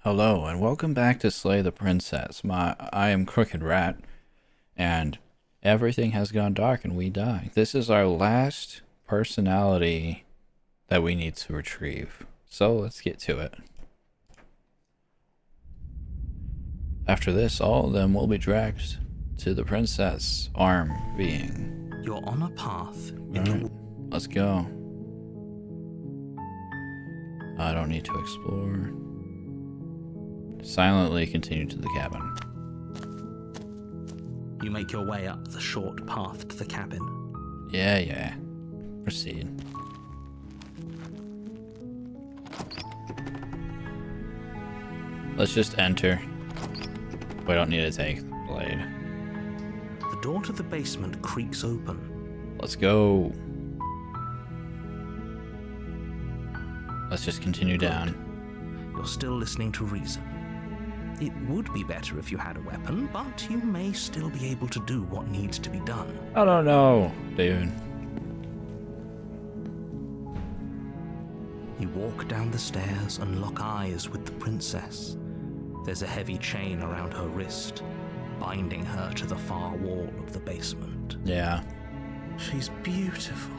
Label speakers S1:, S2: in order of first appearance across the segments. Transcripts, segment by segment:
S1: Hello and welcome back to Slay the Princess. I am Crooked Rat, and everything has gone dark and we die. This is our last personality that we need to retrieve. So let's get to it. After this, all of them will be dragged to the princess arm being.
S2: You're on a path.
S1: Alright, let's go. I don't need to explore. Silently continue to the cabin.
S2: You make your way up the short path to the cabin.
S1: Yeah. Proceed. Let's just enter. We don't need to take the blade.
S2: The door to the basement creaks open.
S1: Let's go. Let's just continue down.
S2: You're still listening to reason. It would be better if you had a weapon, but you may still be able to do what needs to be done.
S1: I don't know, dude.
S2: You walk down the stairs and lock eyes with the princess. There's a heavy chain around her wrist, binding her to the far wall of the basement.
S1: Yeah.
S2: She's beautiful.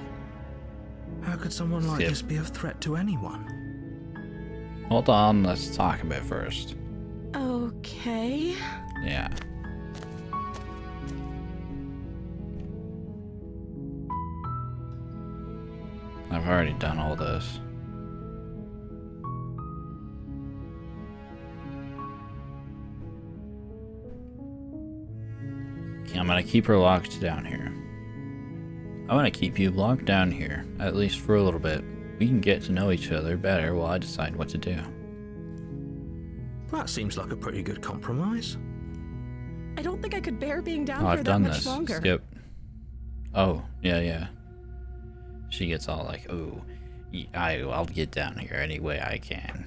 S2: How could someone like this be a threat to anyone?
S1: Hold on, let's talk a bit first.
S3: Okay.
S1: Yeah. I've already done all this. Okay, I'm gonna keep her locked down here. I want to keep you locked down here, at least for a little bit. We can get to know each other better while I decide what to do.
S2: That seems like a pretty good compromise.
S3: I don't think I could bear being down
S1: Oh,
S3: here
S1: I've
S3: that
S1: done
S3: much
S1: this.
S3: longer.
S1: Skip. Oh, yeah. She gets all like, "Oh, I'll get down here any way I can."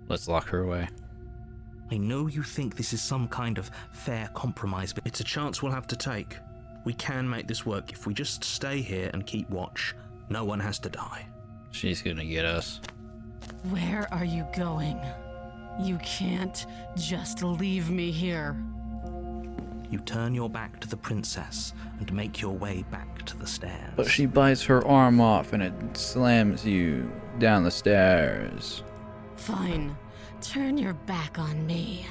S1: Let's lock her away.
S2: I know you think this is some kind of fair compromise, but it's a chance we'll have to take. We can make this work if we just stay here and keep watch. No one has to die.
S1: She's gonna get us.
S3: Where are you going? You can't just leave me here.
S2: You turn your back to the princess and make your way back to the stairs.
S1: But she bites her arm off and it slams you down the stairs.
S3: Fine. Turn your back on me.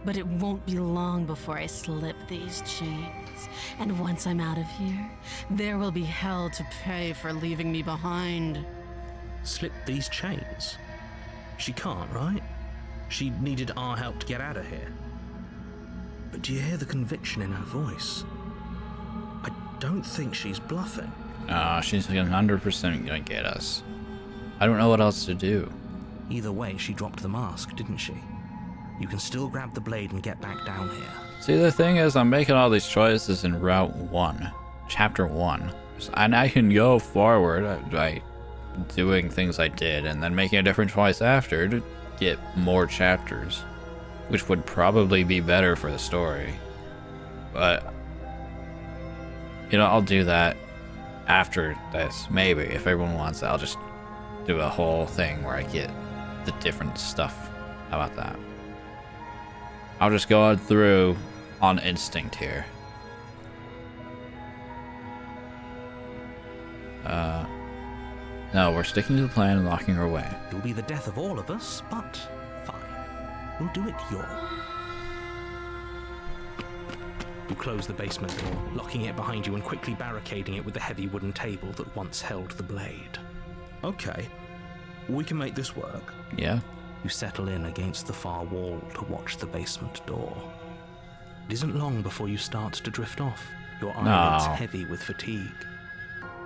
S3: But it won't be long before I slip these chains. And once I'm out of here, there will be hell to pay for leaving me behind.
S2: Slip these chains? She can't, right? She needed our help to get out of here. But do you hear the conviction in her voice? I don't think she's bluffing.
S1: She's 100% gonna get us. I don't know what else to do.
S2: Either way, she dropped the mask, didn't she? You can still grab the blade and get back down here.
S1: See, the thing is, I'm making all these choices in Route 1, Chapter 1. And I can go forward by doing things I did and then making a different choice after to get more chapters, which would probably be better for the story. But, I'll do that after this. Maybe, if everyone wants it, I'll just do a whole thing where I get the different stuff. How about that? I'll just go through on instinct here. No, we're sticking to the plan and locking her away.
S2: It'll be the death of all of us, but fine. We'll do it your way. You close the basement door, locking it behind you and quickly barricading it with the heavy wooden table that once held the blade. Okay, we can make this work.
S1: Yeah?
S2: You settle in against the far wall to watch the basement door. It isn't long before you start to drift off, your eyelids heavy with fatigue.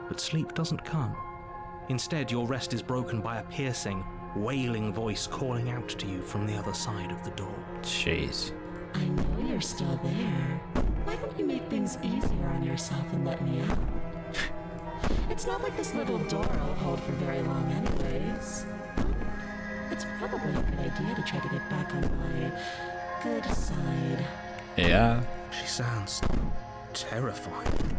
S2: But sleep doesn't come. Instead, your rest is broken by a piercing, wailing voice calling out to you from the other side of the door.
S1: Jeez.
S4: I know you're still there. Why don't you make things easier on yourself and let me out? It's not like this little door will hold for very long anyways. It's probably a good idea to try to get back on my good side.
S1: Yeah?
S2: She sounds terrifying.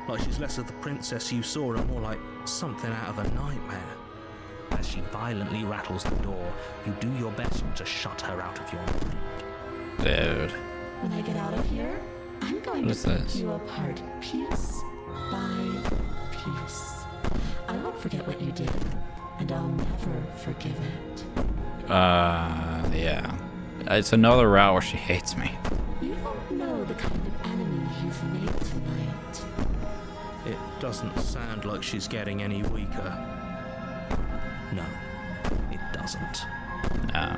S2: Like she's less of the princess you saw and more like something out of a nightmare. As she violently rattles the door, you do your best to shut her out of your mind.
S1: Dude.
S4: When I get out of here, I'm going
S1: What
S4: to
S1: is
S4: pick
S1: this?
S4: you apart piece by piece. I won't forget what you did, and I'll never forgive it.
S1: Yeah. It's another route where she hates me.
S4: You don't know the kind of enemy you've made tonight.
S2: It doesn't sound like she's getting any weaker. No, it doesn't.
S1: No.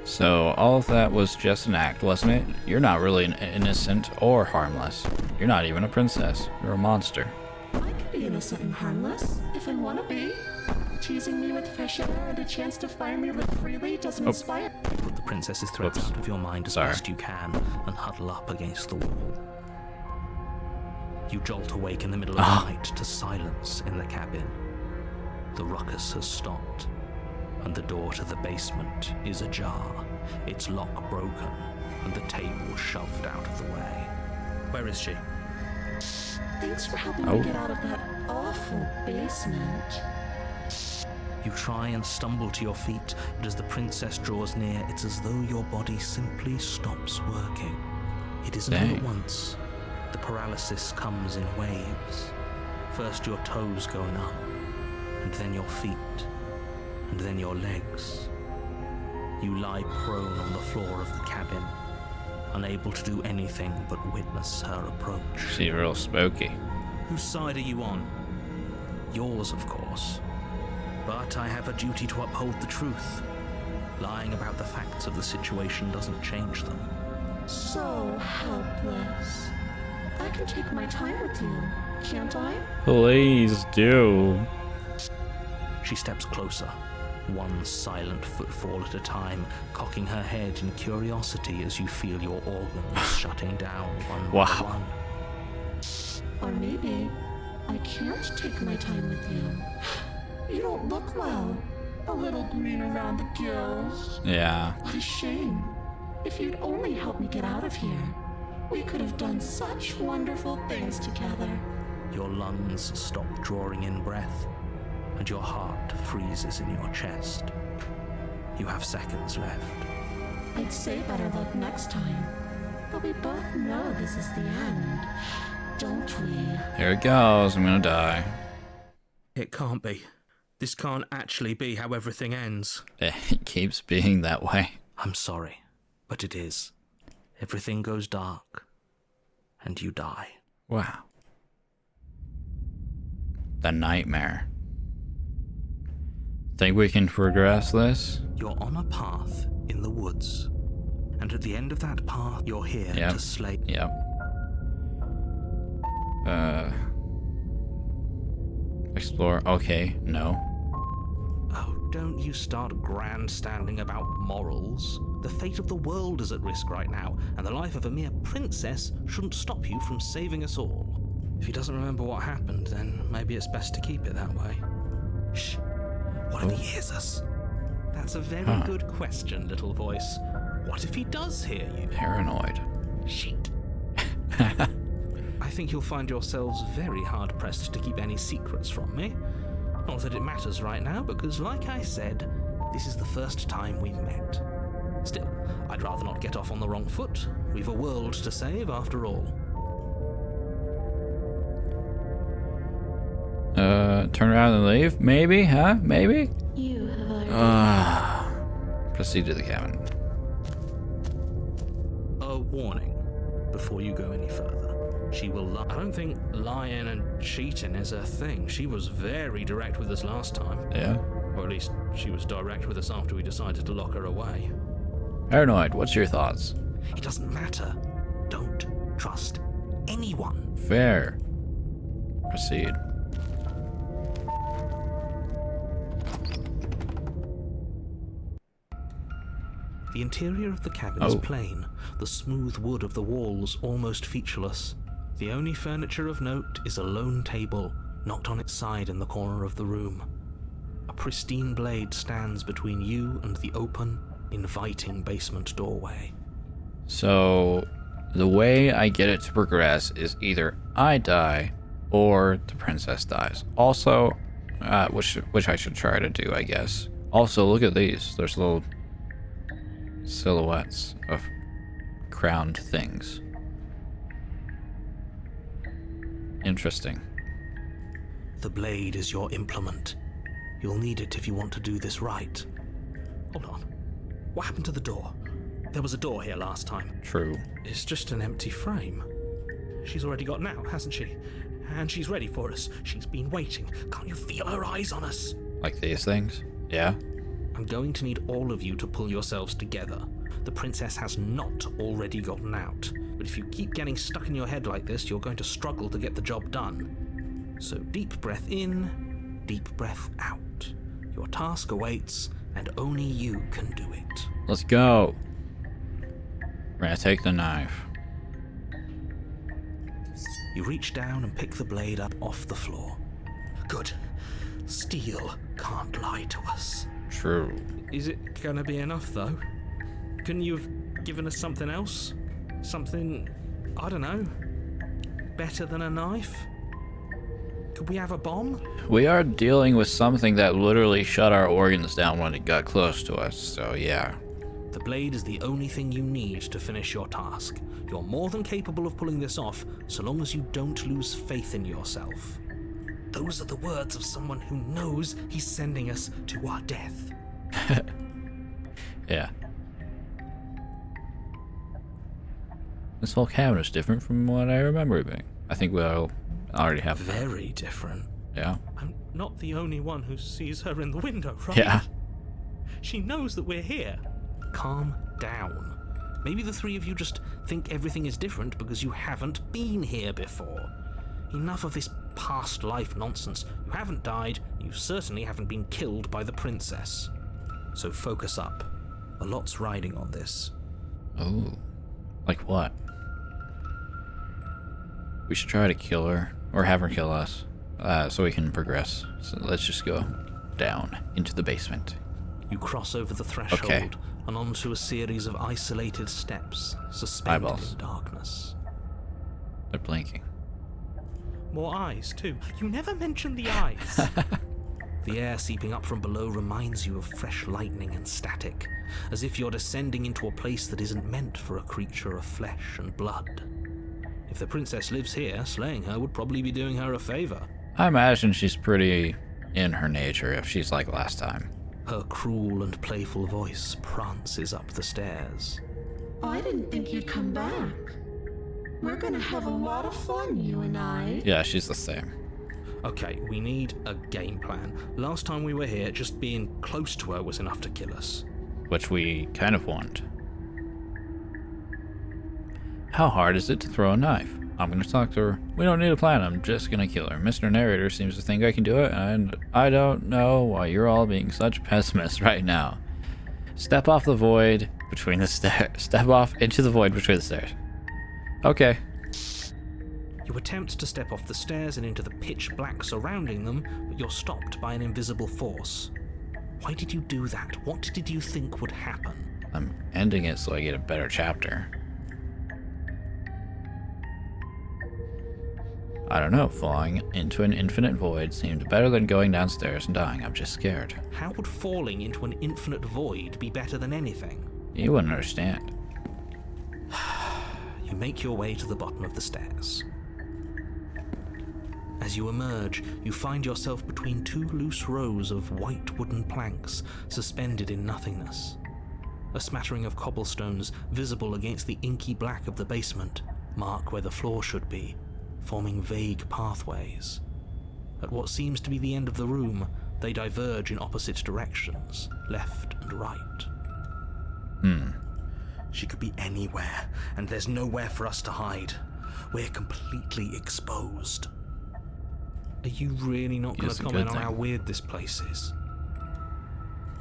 S1: So all of that was just an act, wasn't it? You're not really innocent or harmless. You're not even a princess. You're a monster.
S4: I can be innocent and harmless if I want to be. Teasing me with fresh air and a chance to finally live freely doesn't inspire.
S2: You put the princess's threats
S1: Whoops.
S2: out of your mind as
S1: Sorry.
S2: best you can and huddle up against the wall. You jolt awake in the middle of the night to silence in the cabin. The ruckus has stopped, and the door to the basement is ajar, its lock broken, and the table shoved out of the way. Where is she?
S4: Thanks for helping me get out of that awful basement.
S2: You try and stumble to your feet, but as the princess draws near, it's as though your body simply stops working. It isn't all at once. The paralysis comes in waves. First your toes go numb, and then your feet, and then your legs. You lie prone on the floor of the cabin, unable to do anything but witness her approach.
S1: She's real spooky.
S2: Whose side are you on? Yours, of course. But I have a duty to uphold the truth. Lying about the facts of the situation doesn't change them.
S4: So helpless. I can take my time with you, can't I?
S1: Please do.
S2: She steps closer, one silent footfall at a time, cocking her head in curiosity as you feel your organs shutting down one by one.
S4: Or maybe I can't take my time with you. You don't look well. A little green around the gills.
S1: Yeah.
S4: What a shame. If you'd only help me get out of here, we could have done such wonderful things together.
S2: Your lungs stop drawing in breath, and your heart freezes in your chest. You have seconds left.
S4: I'd say better luck next time, but we both know this is the end, don't we?
S1: Here it goes. I'm gonna die.
S2: It can't be. This can't actually be how everything ends.
S1: It keeps being that way.
S2: I'm sorry, but it is. Everything goes dark, and you die.
S1: Wow. The nightmare. Think we can progress this?
S2: You're on a path in the woods, and at the end of that path, you're here to slay.
S1: Yep. Explore. Okay, no.
S2: Oh, don't you start grandstanding about morals. The fate of the world is at risk right now, and the life of a mere princess shouldn't stop you from saving us all. If he doesn't remember what happened, then maybe it's best to keep it that way. Shh. What if he hears us? That's a very good question, little voice. What if he does hear you?
S1: Paranoid.
S2: Shit. I think you'll find yourselves very hard-pressed to keep any secrets from me. Not that it matters right now, because like I said, this is the first time we've met. Still, I'd rather not get off on the wrong foot. We've a world to save after all.
S1: Turn around and leave? Maybe, huh? Maybe?
S4: You have already...
S1: Proceed to the cabin.
S2: A warning before you go any further. She will lie. I don't think lying and cheating is a thing. She was very direct with us last time.
S1: Yeah?
S2: Or at least she was direct with us after we decided to lock her away.
S1: Paranoid, what's your thoughts?
S2: It doesn't matter. Don't trust anyone.
S1: Fair. Proceed.
S2: The interior of the cabin is plain, the smooth wood of the walls almost featureless. The only furniture of note is a lone table, knocked on its side in the corner of the room. A pristine blade stands between you and the open, inviting basement doorway.
S1: So, the way I get it to progress is either I die or the princess dies. Also, which I should try to do, I guess. Also, look at these. There's little silhouettes of crowned things. Interesting.
S2: The blade is your implement. You'll need it if you want to do this right. Hold on. What happened to the door? There was a door here last time.
S1: True.
S2: It's just an empty frame. She's already gotten out, hasn't she? And she's ready for us. She's been waiting. Can't you feel her eyes on us?
S1: Like these things? Yeah.
S2: I'm going to need all of you to pull yourselves together. The princess has not already gotten out. But if you keep getting stuck in your head like this, you're going to struggle to get the job done. So deep breath in, deep breath out. Your task awaits, and only you can do it.
S1: Let's go. We're gonna take the knife.
S2: You reach down and pick the blade up off the floor. Good. Steel can't lie to us.
S1: True.
S2: Is it gonna be enough, though? Couldn't you have given us something else? Something, I don't know, better than a knife? Could we have a bomb?
S1: We are dealing with something that literally shut our organs down when it got close to us, so yeah.
S2: The blade is the only thing you need to finish your task. You're more than capable of pulling this off, so long as you don't lose faith in yourself. Those are the words of someone who knows he's sending us to our death.
S1: Yeah. This whole cabin is different from what I remember it being. I think we'll already have
S2: Very different.
S1: Yeah.
S2: I'm not the only one who sees her in the window, right?
S1: Yeah.
S2: She knows that we're here. Calm down. Maybe the three of you just think everything is different because you haven't been here before. Enough of this past life nonsense. You haven't died. You certainly haven't been killed by the princess. So focus up. A lot's riding on this.
S1: Oh. Like what? We should try to kill her, or have her kill us, so we can progress. So let's just go down into the basement.
S2: You cross over the threshold
S1: Okay.
S2: and onto a series of isolated steps, suspended
S1: Eyeballs.
S2: in darkness.
S1: They're blinking.
S2: More eyes, too. You never mentioned the eyes. The air seeping up from below reminds you of fresh lightning and static, as if you're descending into a place that isn't meant for a creature of flesh and blood. If the princess lives here, slaying her would probably be doing her a favor.
S1: I imagine she's pretty in her nature if she's like last time.
S2: Her cruel and playful voice prances up the stairs.
S4: I didn't think you'd come back. We're gonna have a lot of fun, you and I.
S1: Yeah, she's the same.
S2: Okay, we need a game plan. Last time we were here, just being close to her was enough to kill us.
S1: Which we kind of want. How hard is it to throw a knife? I'm gonna talk to her. We don't need a plan, I'm just gonna kill her. Mr. Narrator seems to think I can do it, and I don't know why you're all being such pessimists right now. Step off the void between the stairs. Step off into the void between the stairs. Okay.
S2: You attempt to step off the stairs and into the pitch black surrounding them, but you're stopped by an invisible force. Why did you do that? What did you think would happen?
S1: I'm ending it so I get a better chapter. I don't know, falling into an infinite void seemed better than going downstairs and dying. I'm just scared.
S2: How would falling into an infinite void be better than anything?
S1: You wouldn't understand.
S2: You make your way to the bottom of the stairs. As you emerge, you find yourself between two loose rows of white wooden planks suspended in nothingness. A smattering of cobblestones visible against the inky black of the basement mark where the floor should be, forming vague pathways. At what seems to be the end of the room, they diverge in opposite directions, left and right. She could be anywhere, and there's nowhere for us to hide. We're completely exposed. Are you really not going
S1: It's
S2: to
S1: a good
S2: comment on
S1: thing.
S2: how weird this place is?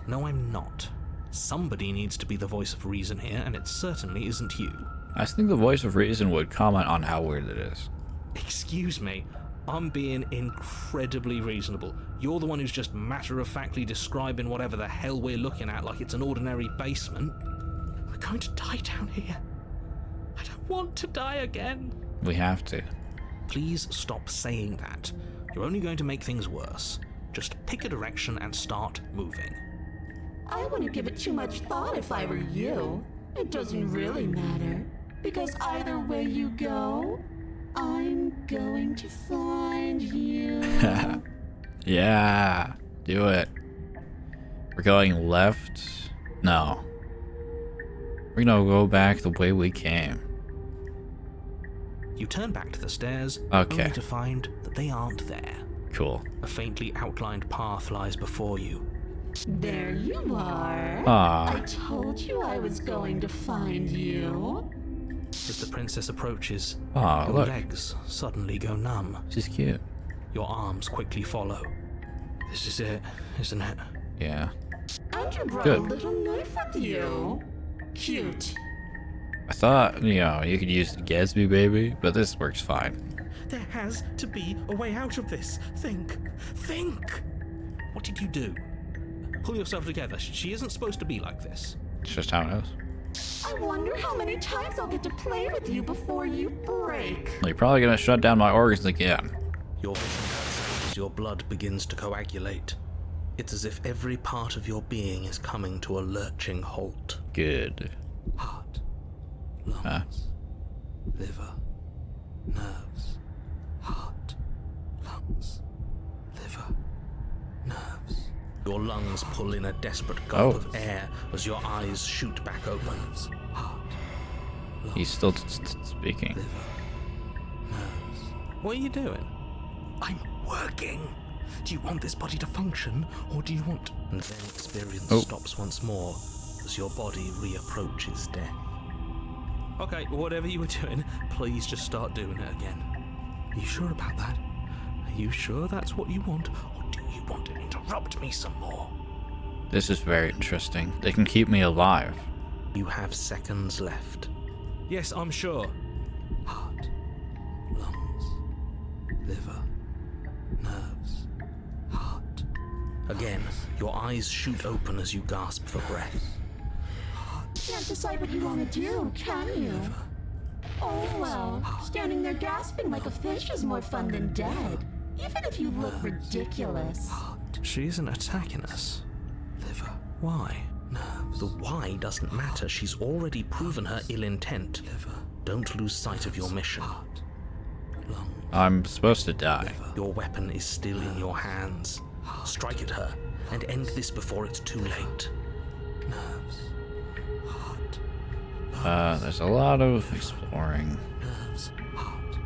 S2: No, I'm not. Somebody needs to be the voice of reason here, and it certainly isn't you.
S1: I think the voice of reason would comment on how weird it is.
S2: Excuse me, I'm being incredibly reasonable. You're the one who's just matter-of-factly describing whatever the hell we're looking at like it's an ordinary basement. We're going to die down here. I don't want to die again.
S1: We have to.
S2: Please stop saying that. You're only going to make things worse. Just pick a direction and start moving.
S4: I wouldn't give it too much thought if I were you. It doesn't really matter, because either way you go, I'm going to find you.
S1: Yeah, do it. We're going left? No. We're gonna go back the way we came.
S2: You turn back to the stairs,
S1: Okay.
S2: only to find that they aren't there.
S1: Cool.
S2: A faintly outlined path lies before you.
S4: There you are.
S1: Ah.
S4: I told you I was going to find you.
S2: As the princess approaches,
S1: Ah,
S2: your
S1: look.
S2: legs suddenly go numb.
S1: She's cute.
S2: Your arms quickly follow. This is it, isn't it?
S1: Yeah.
S4: And you brought
S1: Good.
S4: a little knife with you. Cute.
S1: I thought, you could use the Gatsby baby, but this works fine.
S2: There has to be a way out of this. Think. What did you do? Pull yourself together. She isn't supposed to be like this.
S1: It's just how it is.
S4: I wonder how many times I'll get to play with you before you break.
S1: Well, you're probably gonna shut down my organs again.
S2: Your vision hurts as your blood begins to coagulate. It's as if every part of your being is coming to a lurching halt.
S1: Good.
S2: Heart, lungs, liver, nerves. Heart, lungs, liver, nerves. Your lungs pull in a desperate gulp of air as your eyes shoot back open. Heart, lungs,
S1: He's still speaking.
S2: liver, nerves. What are you doing? I'm working. Do you want this body to function, or do you want... And then experience stops once more as your body reapproaches death. Okay, whatever you were doing, please just start doing it again. Are you sure about that? Are you sure that's what you want, or do you want to interrupt me some more?
S1: This is very interesting. They can keep me alive.
S2: You have seconds left. Yes, I'm sure. Heart, lungs, liver, nerves, heart. Again, your eyes shoot open as you gasp for breath.
S4: Can't decide what you want to do, can you? Oh well, standing there gasping like a fish is more fun than dead. Even if you look ridiculous.
S2: She isn't attacking us. Liver. Why? Nerves. The why doesn't matter. She's already proven her ill intent. Liver. Don't lose sight of your mission. Lungs.
S1: I'm supposed to die.
S2: Your weapon is still in your hands. Strike at her and end this before it's too late. Nerves. Heart.
S1: There's a lot of exploring.
S2: Nerves. Heart.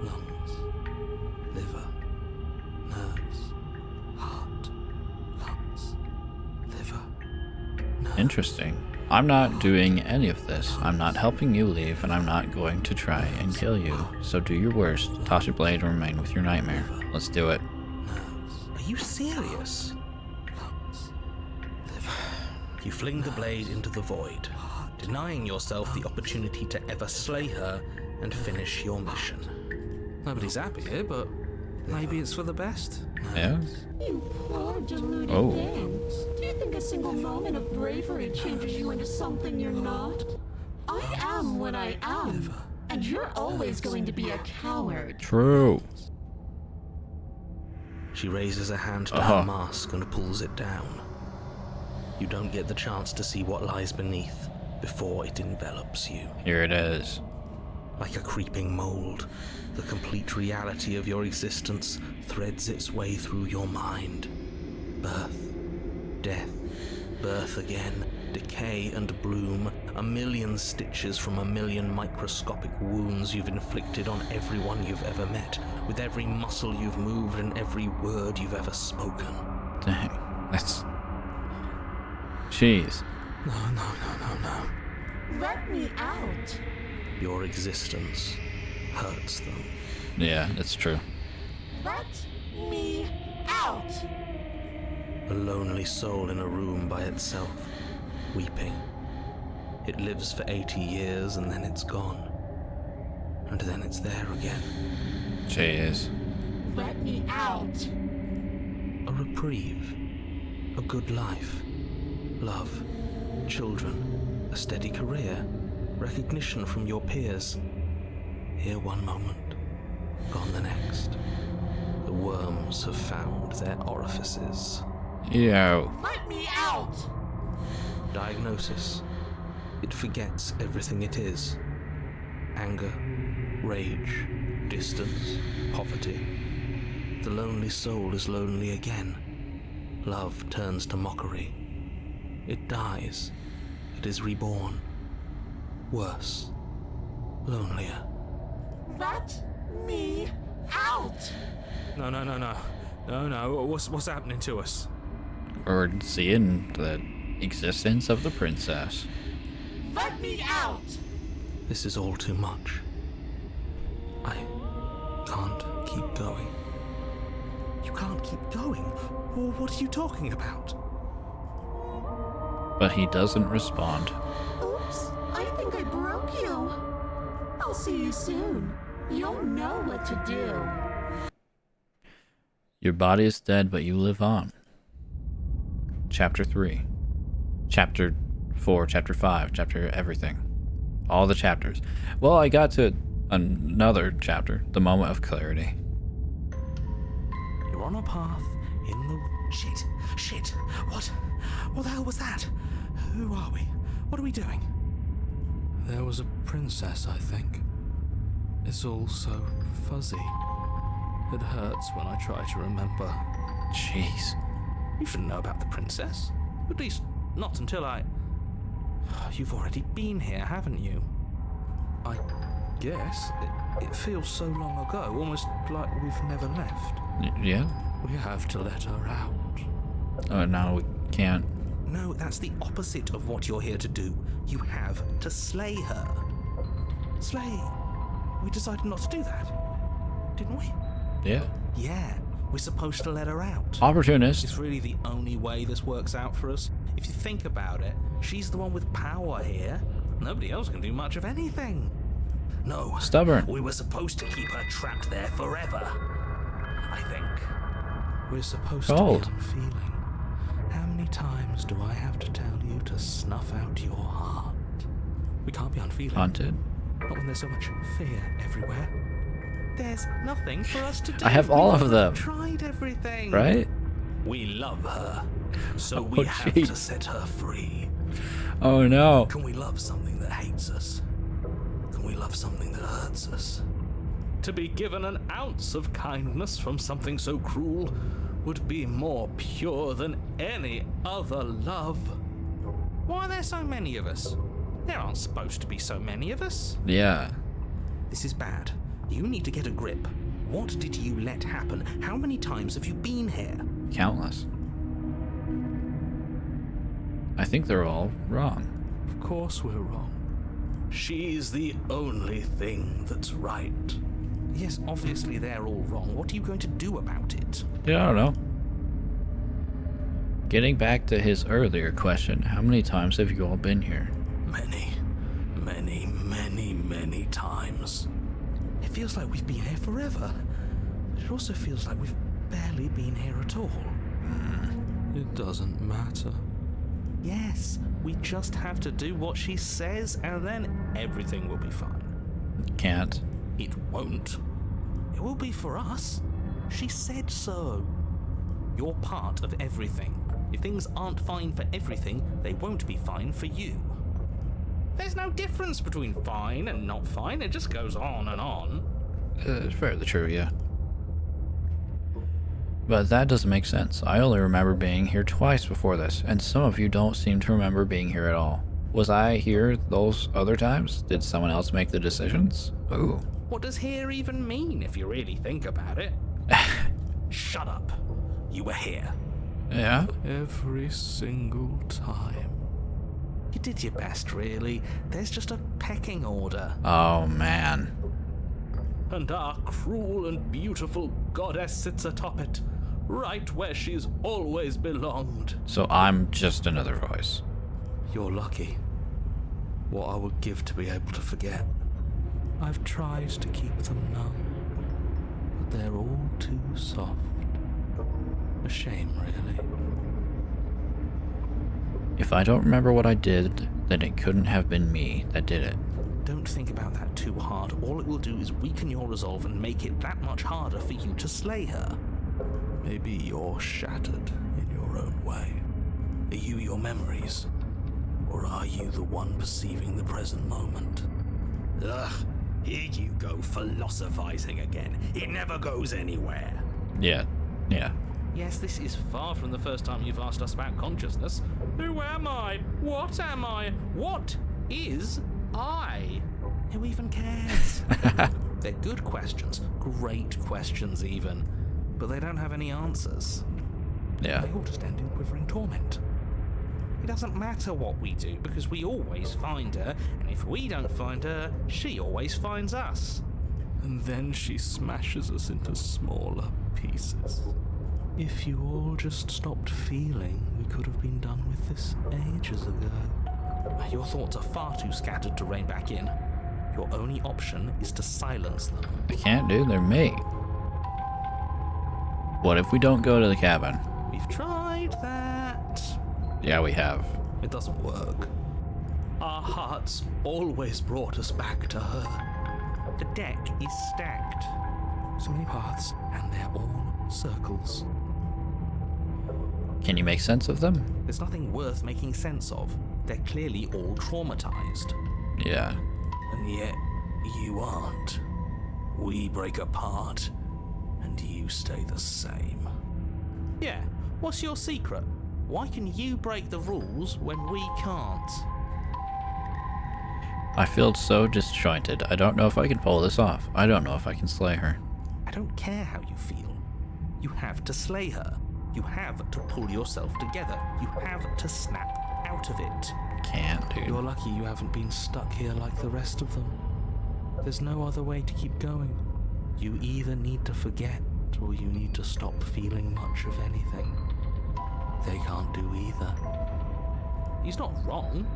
S2: Lungs. Liver. Nerves. Heart. Lungs. Liver. Nerves.
S1: Interesting. I'm not doing any of this. I'm not helping you leave, and I'm not going to try and kill you. So do your worst. Toss your blade and remain with your nightmare. Let's do it.
S2: Are you serious? You fling the blade into the void, denying yourself the opportunity to ever slay her and finish your mission. Nobody's happy here, but maybe it's for the best.
S1: Yeah?
S4: You poor deluded thing. Do you think a single moment of bravery changes you into something you're not? I am what I am, and you're always going to be a coward.
S1: True.
S2: She raises a hand to her mask and pulls it down. You don't get the chance to see what lies beneath before it envelops you.
S1: Here it is.
S2: Like a creeping mold, the complete reality of your existence threads its way through your mind. Birth, death, birth again, decay and bloom, a million stitches from a million microscopic wounds you've inflicted on everyone you've ever met, with every muscle you've moved and every word you've ever spoken.
S1: Dang. That's... Jeez.
S2: No.
S4: Let me out.
S2: Your existence hurts them.
S1: Yeah, it's true.
S4: Let me out.
S2: A lonely soul in a room by itself, weeping. It lives for 80 years and then it's gone. And then it's there again.
S1: Jeez.
S4: Let me out.
S2: A reprieve. A good life. Love. Children. A steady career. Recognition from your peers. Here one moment. gone the next. The worms have found their orifices.
S1: Ew.
S4: Let me out!
S2: Diagnosis. It forgets everything it is. Anger, rage, distance, poverty. The lonely soul is lonely again. Love turns to mockery. It dies. It is reborn. Worse. Lonelier.
S4: Let me out!
S2: No. What's happening to us?
S1: Or seeing the existence of the princess.
S4: Let me out!
S2: This is all too much. I can't keep going. You can't keep going? Well, what are you talking about?
S1: But he doesn't respond.
S4: Oops, I think I broke you. I'll see you soon. You'll know what to do.
S1: Your body is dead, but you live on. Chapter 3. Chapter 4, Chapter 5, Chapter everything. All the chapters. Well, I got to another chapter, the moment of clarity.
S2: You're on a path in the... Shit. What the hell was that? Who are we? What are we doing? There was a princess, I think. It's all so fuzzy. It hurts when I try to remember.
S1: Jeez.
S2: You shouldn't know about the princess. At least, not until I... You've already been here, haven't you? I guess. It feels so long ago, almost like we've never left.
S1: Yeah?
S2: We have to let her out.
S1: Oh, no, we can't.
S2: No, that's the opposite of what you're here to do. You have to slay her. Slay? We decided not to do that, didn't we?
S1: Yeah.
S2: Yeah, we're supposed to let her out.
S1: Opportunist.
S2: It's really the only way this works out for us. If you think about it, she's the one with power here. Nobody else can do much of anything. No.
S1: Stubborn.
S2: We were supposed to keep her trapped there forever. I think. We're supposed
S1: Cold.
S2: to be unfeeling. How many times do I have to tell you to snuff out your heart? We can't be unfeeling.
S1: Haunted.
S2: Not when there's so much fear everywhere. There's nothing for us to do.
S1: I have all of them.
S2: Tried everything.
S1: Right?
S2: We love her, so
S1: Oh,
S2: we have
S1: jeez.
S2: to set her free.
S1: Oh, no.
S2: Can we love something that hates us? Can we love something that hurts us? To be given an ounce of kindness from something so cruel would be more pure than any other love. Why are there so many of us? There aren't supposed to be so many of us.
S1: Yeah.
S2: This is bad. You need to get a grip. What did you let happen? How many times have you been here?
S1: Countless. I think they're all wrong.
S2: Of course we're wrong. She's the only thing that's right. Yes, obviously they're all wrong. What are you going to do about it?
S1: Yeah, I don't know. Getting back to his earlier question, how many times have you all been here?
S2: Many times. It feels like we've been here forever. But it also feels like we've barely been here at all. It doesn't matter. Yes, we just have to do what she says and then everything will be fine.
S1: Can't.
S2: It won't. It will be for us. She said so. You're part of everything. If things aren't fine for everything, they won't be fine for you. There's no difference between fine and not fine. It just goes on and on.
S1: It's fairly true, yeah. But that doesn't make sense. I only remember being here twice before this, and some of you don't seem to remember being here at all. Was I here those other times? Did someone else make the decisions? Ooh.
S2: What does here even mean if you really think about it? Shut up. You were here.
S1: Yeah?
S2: Every single time. You did your best, really. There's just a pecking order.
S1: Oh, man.
S2: And our cruel and beautiful goddess sits atop it, right where she's always belonged.
S1: So I'm just another voice.
S2: You're lucky. What I would give to be able to forget. I've tried to keep them numb, but they're all too soft. A shame, really.
S1: If I don't remember what I did, then it couldn't have been me that did it.
S2: Don't think about that too hard. All it will do is weaken your resolve and make it that much harder for you to slay her. Maybe you're shattered in your own way. Are you your memories? Or are you the one perceiving the present moment? Ugh, here you go philosophizing again. It never goes anywhere.
S1: Yeah.
S2: Yes, this is far from the first time you've asked us about consciousness. Who am I? What am I? What is I? Who even cares? They're good questions, great questions even, but they don't have any answers.
S1: Yeah.
S2: They all just end in quivering torment. It doesn't matter what we do, because we always find her, and if we don't find her, she always finds us. And then she smashes us into smaller pieces. If you all just stopped feeling, we could have been done with this ages ago. Your thoughts are far too scattered to rein back in. Your only option is to silence them.
S1: I can't, dude. They're me. What if we don't go to the cabin?
S2: We've tried that.
S1: Yeah, we have.
S2: It doesn't work. Our hearts always brought us back to her. The deck is stacked. So many paths, and they're all circles.
S1: Can you make sense of them?
S2: There's nothing worth making sense of. They're clearly all traumatized.
S1: Yeah.
S2: And yet, you aren't. We break apart, and you stay the same. Yeah, what's your secret? Why can you break the rules when we can't?
S1: I feel so disjointed. I don't know if I can pull this off. I don't know if I can slay her.
S2: I don't care how you feel. You have to slay her. You have to pull yourself together. You have to snap out of it.
S1: Can't, dude.
S2: You're lucky you haven't been stuck here like the rest of them. There's no other way to keep going. You either need to forget, or you need to stop feeling much of anything. They can't do either. He's not wrong.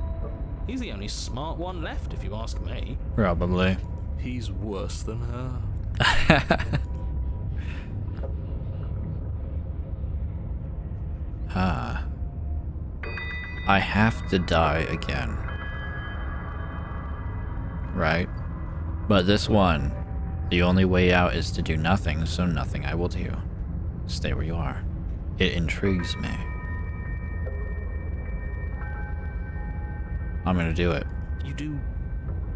S2: He's the only smart one left, if you ask me.
S1: Probably.
S2: He's worse than her.
S1: I have to die again. Right? But this one, the only way out is to do nothing, so nothing I will do. Stay where you are. It intrigues me. I'm gonna do it.
S2: You do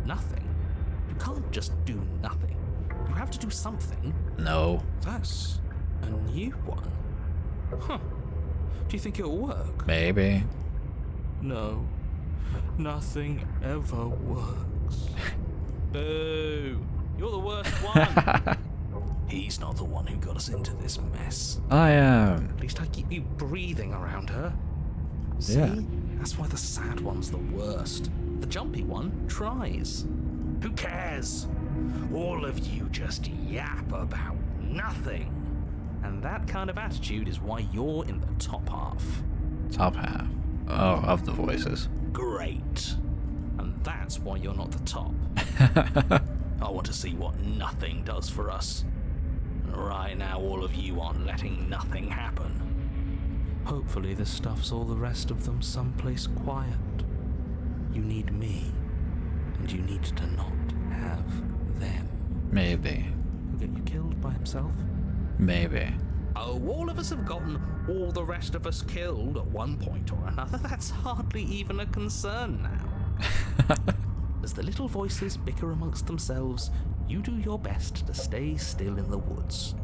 S2: nothing. You can't just do nothing. You have to do something.
S1: No.
S2: That's a new one. Huh. Do you think it'll work?
S1: Maybe.
S2: No. Nothing ever works. Boo! You're the worst one! He's not the one who got us into this mess.
S1: I am.
S2: At least I keep you breathing around her. See?
S1: Yeah.
S2: That's why the sad one's the worst. The jumpy one tries. Who cares? All of you just yap about nothing. And that kind of attitude is why you're in the top half.
S1: Top half. Oh, of the voices.
S2: Great. And that's why you're not the top. I want to see what nothing does for us. And right now, all of you aren't letting nothing happen. Hopefully this stuffs all the rest of them someplace quiet. You need me, and you need to not have them.
S1: Maybe.
S2: He'll get you killed by himself?
S1: Maybe.
S2: Oh, all of us have gotten all the rest of us killed at one point or another. That's hardly even a concern now. As the little voices bicker amongst themselves, you do your best to stay still in the woods.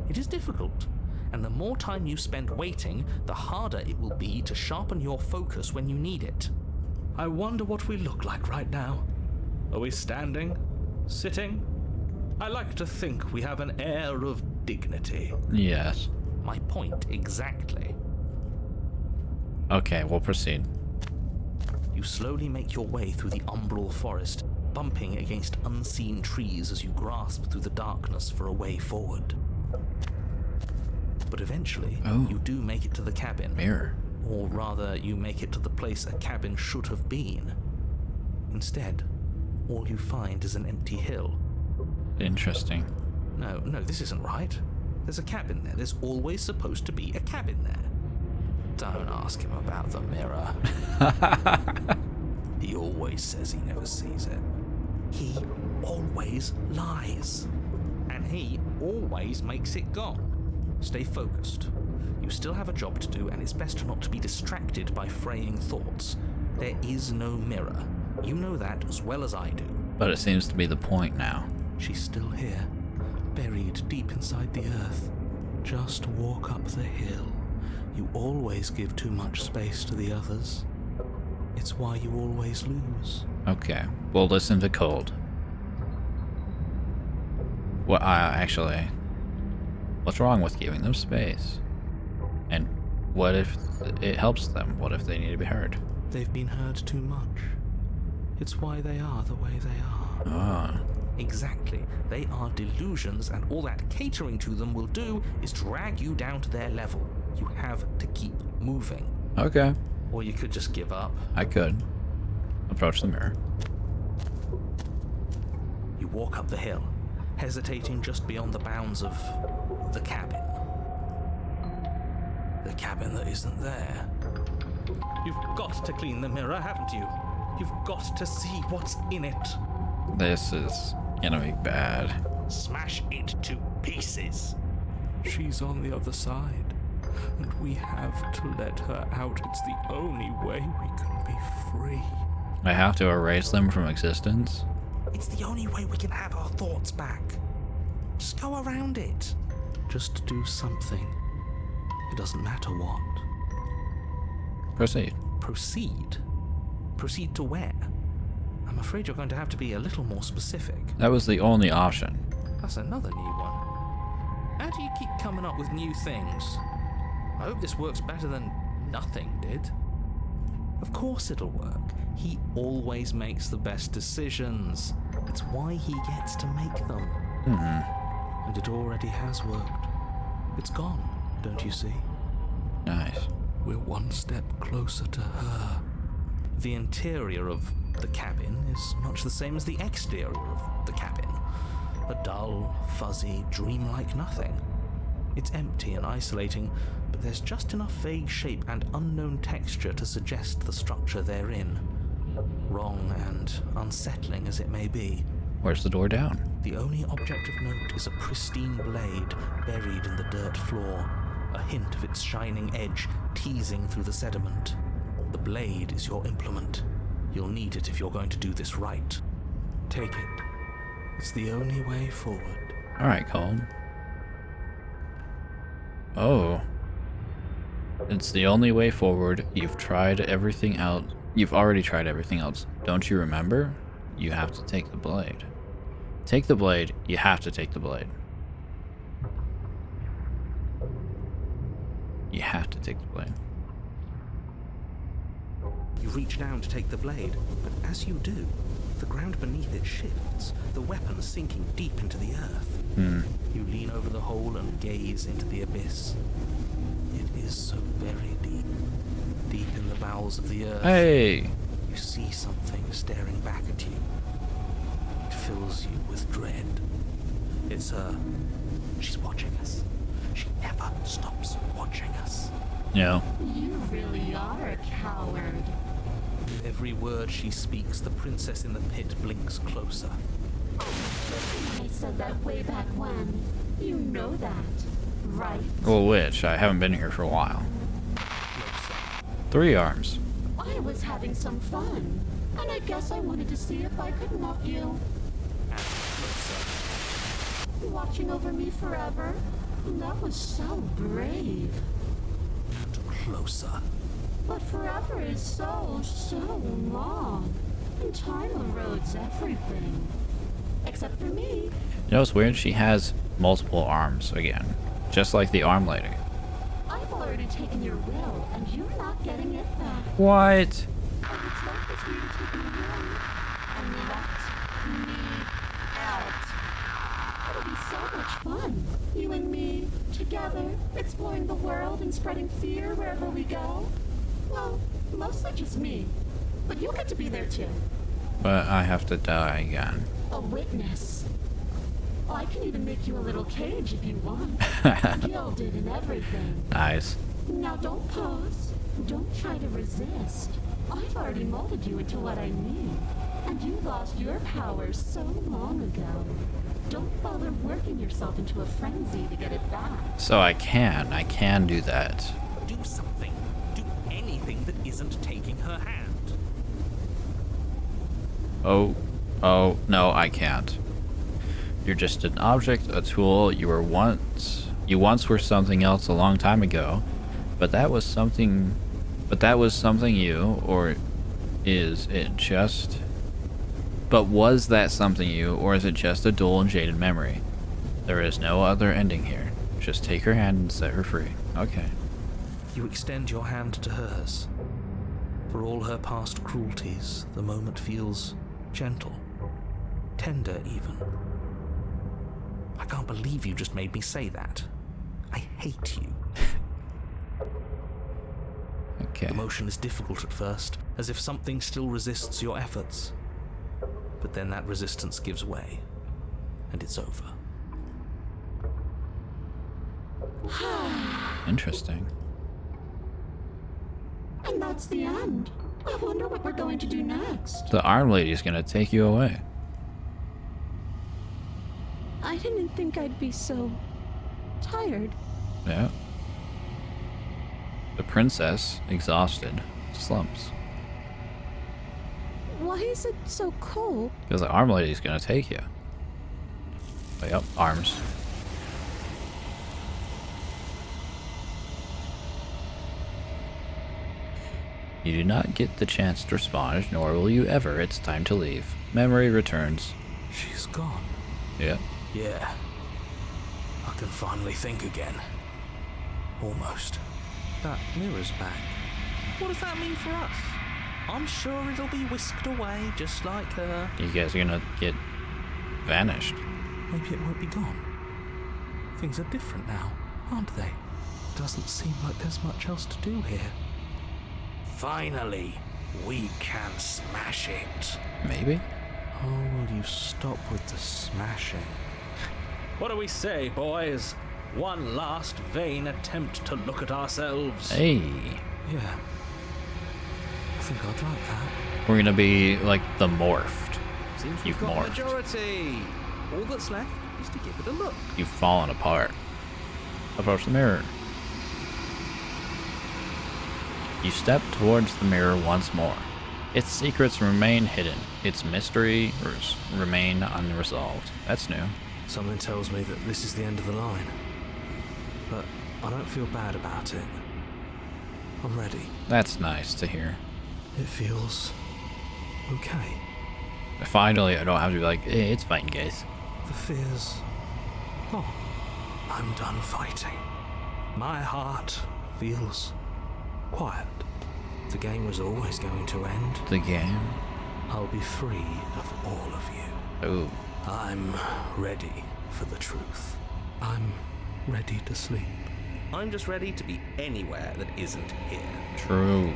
S2: It is difficult, and the more time you spend waiting, the harder it will be to sharpen your focus when you need it. I wonder what we look like right now. Are we standing? Sitting? I like to think we have an air of dignity.
S1: Yes.
S2: My point exactly.
S1: Okay, we'll proceed.
S2: You slowly make your way through the umbral forest, bumping against unseen trees as you grasp through the darkness for a way forward. But eventually, you do make it to the cabin.
S1: Mirror.
S2: Or rather, you make it to the place a cabin should have been. Instead, all you find is an empty hill.
S1: Interesting.
S2: No, this isn't right. There's a cabin there. There's always supposed to be a cabin there. Don't ask him about the mirror. He always says he never sees it. He always lies. And he always makes it gone. Stay focused. You still have a job to do, and it's best not to be distracted by fraying thoughts. There is no mirror. You know that as well as I do.
S1: But it seems to be the point now.
S2: She's still here, buried deep inside the earth. Just walk up the hill. You always give too much space to the others. It's why you always lose.
S1: Okay, we'll listen to Cold. Well, actually, what's wrong with giving them space? And what if it helps them? What if they need to be heard?
S2: They've been heard too much. It's why they are the way they are.
S1: Ah.
S2: Exactly. They are delusions, and all that catering to them will do is drag you down to their level. You have to keep moving.
S1: Okay.
S2: Or you could just give up.
S1: I could. Approach the mirror.
S2: You walk up the hill, hesitating just beyond the bounds of the cabin. The cabin that isn't there. You've got to clean the mirror, haven't you? You've got to see what's in it.
S1: This is gonna be bad.
S2: Smash it to pieces. She's on the other side, and we have to let her out. It's the only way we can be free.
S1: I have to erase them from existence?
S2: It's the only way we can have our thoughts back. Just go around it. Just do something. It doesn't matter what.
S1: Proceed.
S2: Proceed? Proceed to where? I'm afraid you're going to have to be a little more specific.
S1: That was the only option.
S2: That's another new one. How do you keep coming up with new things? I hope this works better than nothing did. Of course it'll work. He always makes the best decisions. It's why he gets to make them. And it already has worked. It's gone, don't you see?
S1: Nice.
S2: We're one step closer to her. The interior of the cabin is much the same as the exterior of the cabin. A dull, fuzzy, dreamlike nothing. It's empty and isolating, but there's just enough vague shape and unknown texture to suggest the structure they're in. Wrong and unsettling as it may be.
S1: Where's the door down?
S2: The only object of note is a pristine blade buried in the dirt floor, a hint of its shining edge teasing through the sediment. The blade is your implement. You'll need it if you're going to do this right. Take it. It's the only way forward.
S1: Alright, Cold. Oh. It's the only way forward. You've tried everything else. You've already tried everything else. Don't you remember? You have to take the blade. Take the blade. You have to take the blade. You have to take the blade.
S2: You reach down to take the blade, but as you do, the ground beneath it shifts, the weapon sinking deep into the earth. You lean over the hole and gaze into the abyss. It is so very deep, deep in the bowels of the earth.
S1: Hey!
S2: You see something staring back at you. It fills you with dread. It's her. She's watching us. She never stops watching us.
S1: No.
S4: You really are a coward.
S2: With every word she speaks, the princess in the pit blinks closer.
S4: I said that way back when. You know that, right?
S1: Well, which? I haven't been here for a while.
S2: Closer.
S1: 3 arms.
S4: I was having some fun, and I guess I wanted to see if I could knock you.
S2: And closer.
S4: Watching over me forever? That was so brave.
S2: And closer.
S4: But forever is so long. And time erodes everything. Except for me.
S1: You know what's weird? She has multiple arms again. Just like the arm lady.
S4: I've already taken your will, and you're not getting it back.
S1: What?
S4: And it's left is for you to take me away and let me out. It'll be so much fun. You and me, together, exploring the world and spreading fear wherever we go. Well, mostly just me. But you'll get to be there too.
S1: But I have to die again.
S4: A witness. I can even make you a little cage if you want. Gilded and everything.
S1: Nice.
S4: Now don't pause. Don't try to resist. I've already molded you into what I need. And you lost your powers so long ago. Don't bother working yourself into a frenzy to get it back.
S1: So I can do that.
S2: Do something. Do anything that isn't taking her hand.
S1: Oh, no, I can't. You're just an object, a tool. You once were something else a long time ago, but that was something you, or is it just... But was that something you, or is it just a dull and jaded memory? There is no other ending here. Just take her hand and set her free. Okay.
S2: You extend your hand to hers. For all her past cruelties, the moment feels gentle, tender even. I can't believe you just made me say that. I hate you.
S1: Okay.
S2: The motion is difficult at first, as if something still resists your efforts. But then that resistance gives way, and it's over.
S1: Interesting.
S4: And that's the end. I wonder what we're going to do next.
S1: The arm lady's gonna take you away.
S4: I didn't think I'd be so tired.
S1: Yeah. The princess, exhausted, slumps.
S4: Why is it so cold?
S1: Because the arm lady's gonna take you. Oh, yep, arms. You do not get the chance to respond, nor will you ever. It's time to leave. Memory returns.
S2: She's gone.
S1: Yeah.
S2: Yeah. I can finally think again. Almost. That mirror's back. What does that mean for us? I'm sure it'll be whisked away just like her.
S1: You guys are gonna get vanished.
S2: Maybe it won't be gone. Things are different now, aren't they? Doesn't seem like there's much else to do here. Finally, we can smash it.
S1: Maybe?
S2: Oh, will you stop with the smashing? What do we say, boys? One last vain attempt to look at ourselves.
S1: Hey.
S2: Yeah. I think I'd like that.
S1: We're gonna be like the morphed.
S2: Seems
S1: You've
S2: we've got
S1: morphed.
S2: majority. All that's left is to give it a look.
S1: You've fallen apart. Approach the mirror. You step towards the mirror once more. Its secrets remain hidden. Its mysteries remain unresolved. That's new.
S2: Something tells me that this is the end of the line. But I don't feel bad about it. I'm ready.
S1: That's nice to hear.
S2: It feels okay.
S1: Finally, I don't have to be like, hey, it's fine, guys.
S2: The fear's gone. I'm done fighting. My heart feels quiet. The game was always going to end.
S1: The game?
S2: I'll be free of all of you.
S1: Ooh.
S2: I'm ready for the truth. I'm ready to sleep. I'm just ready to be anywhere that isn't here.
S1: True.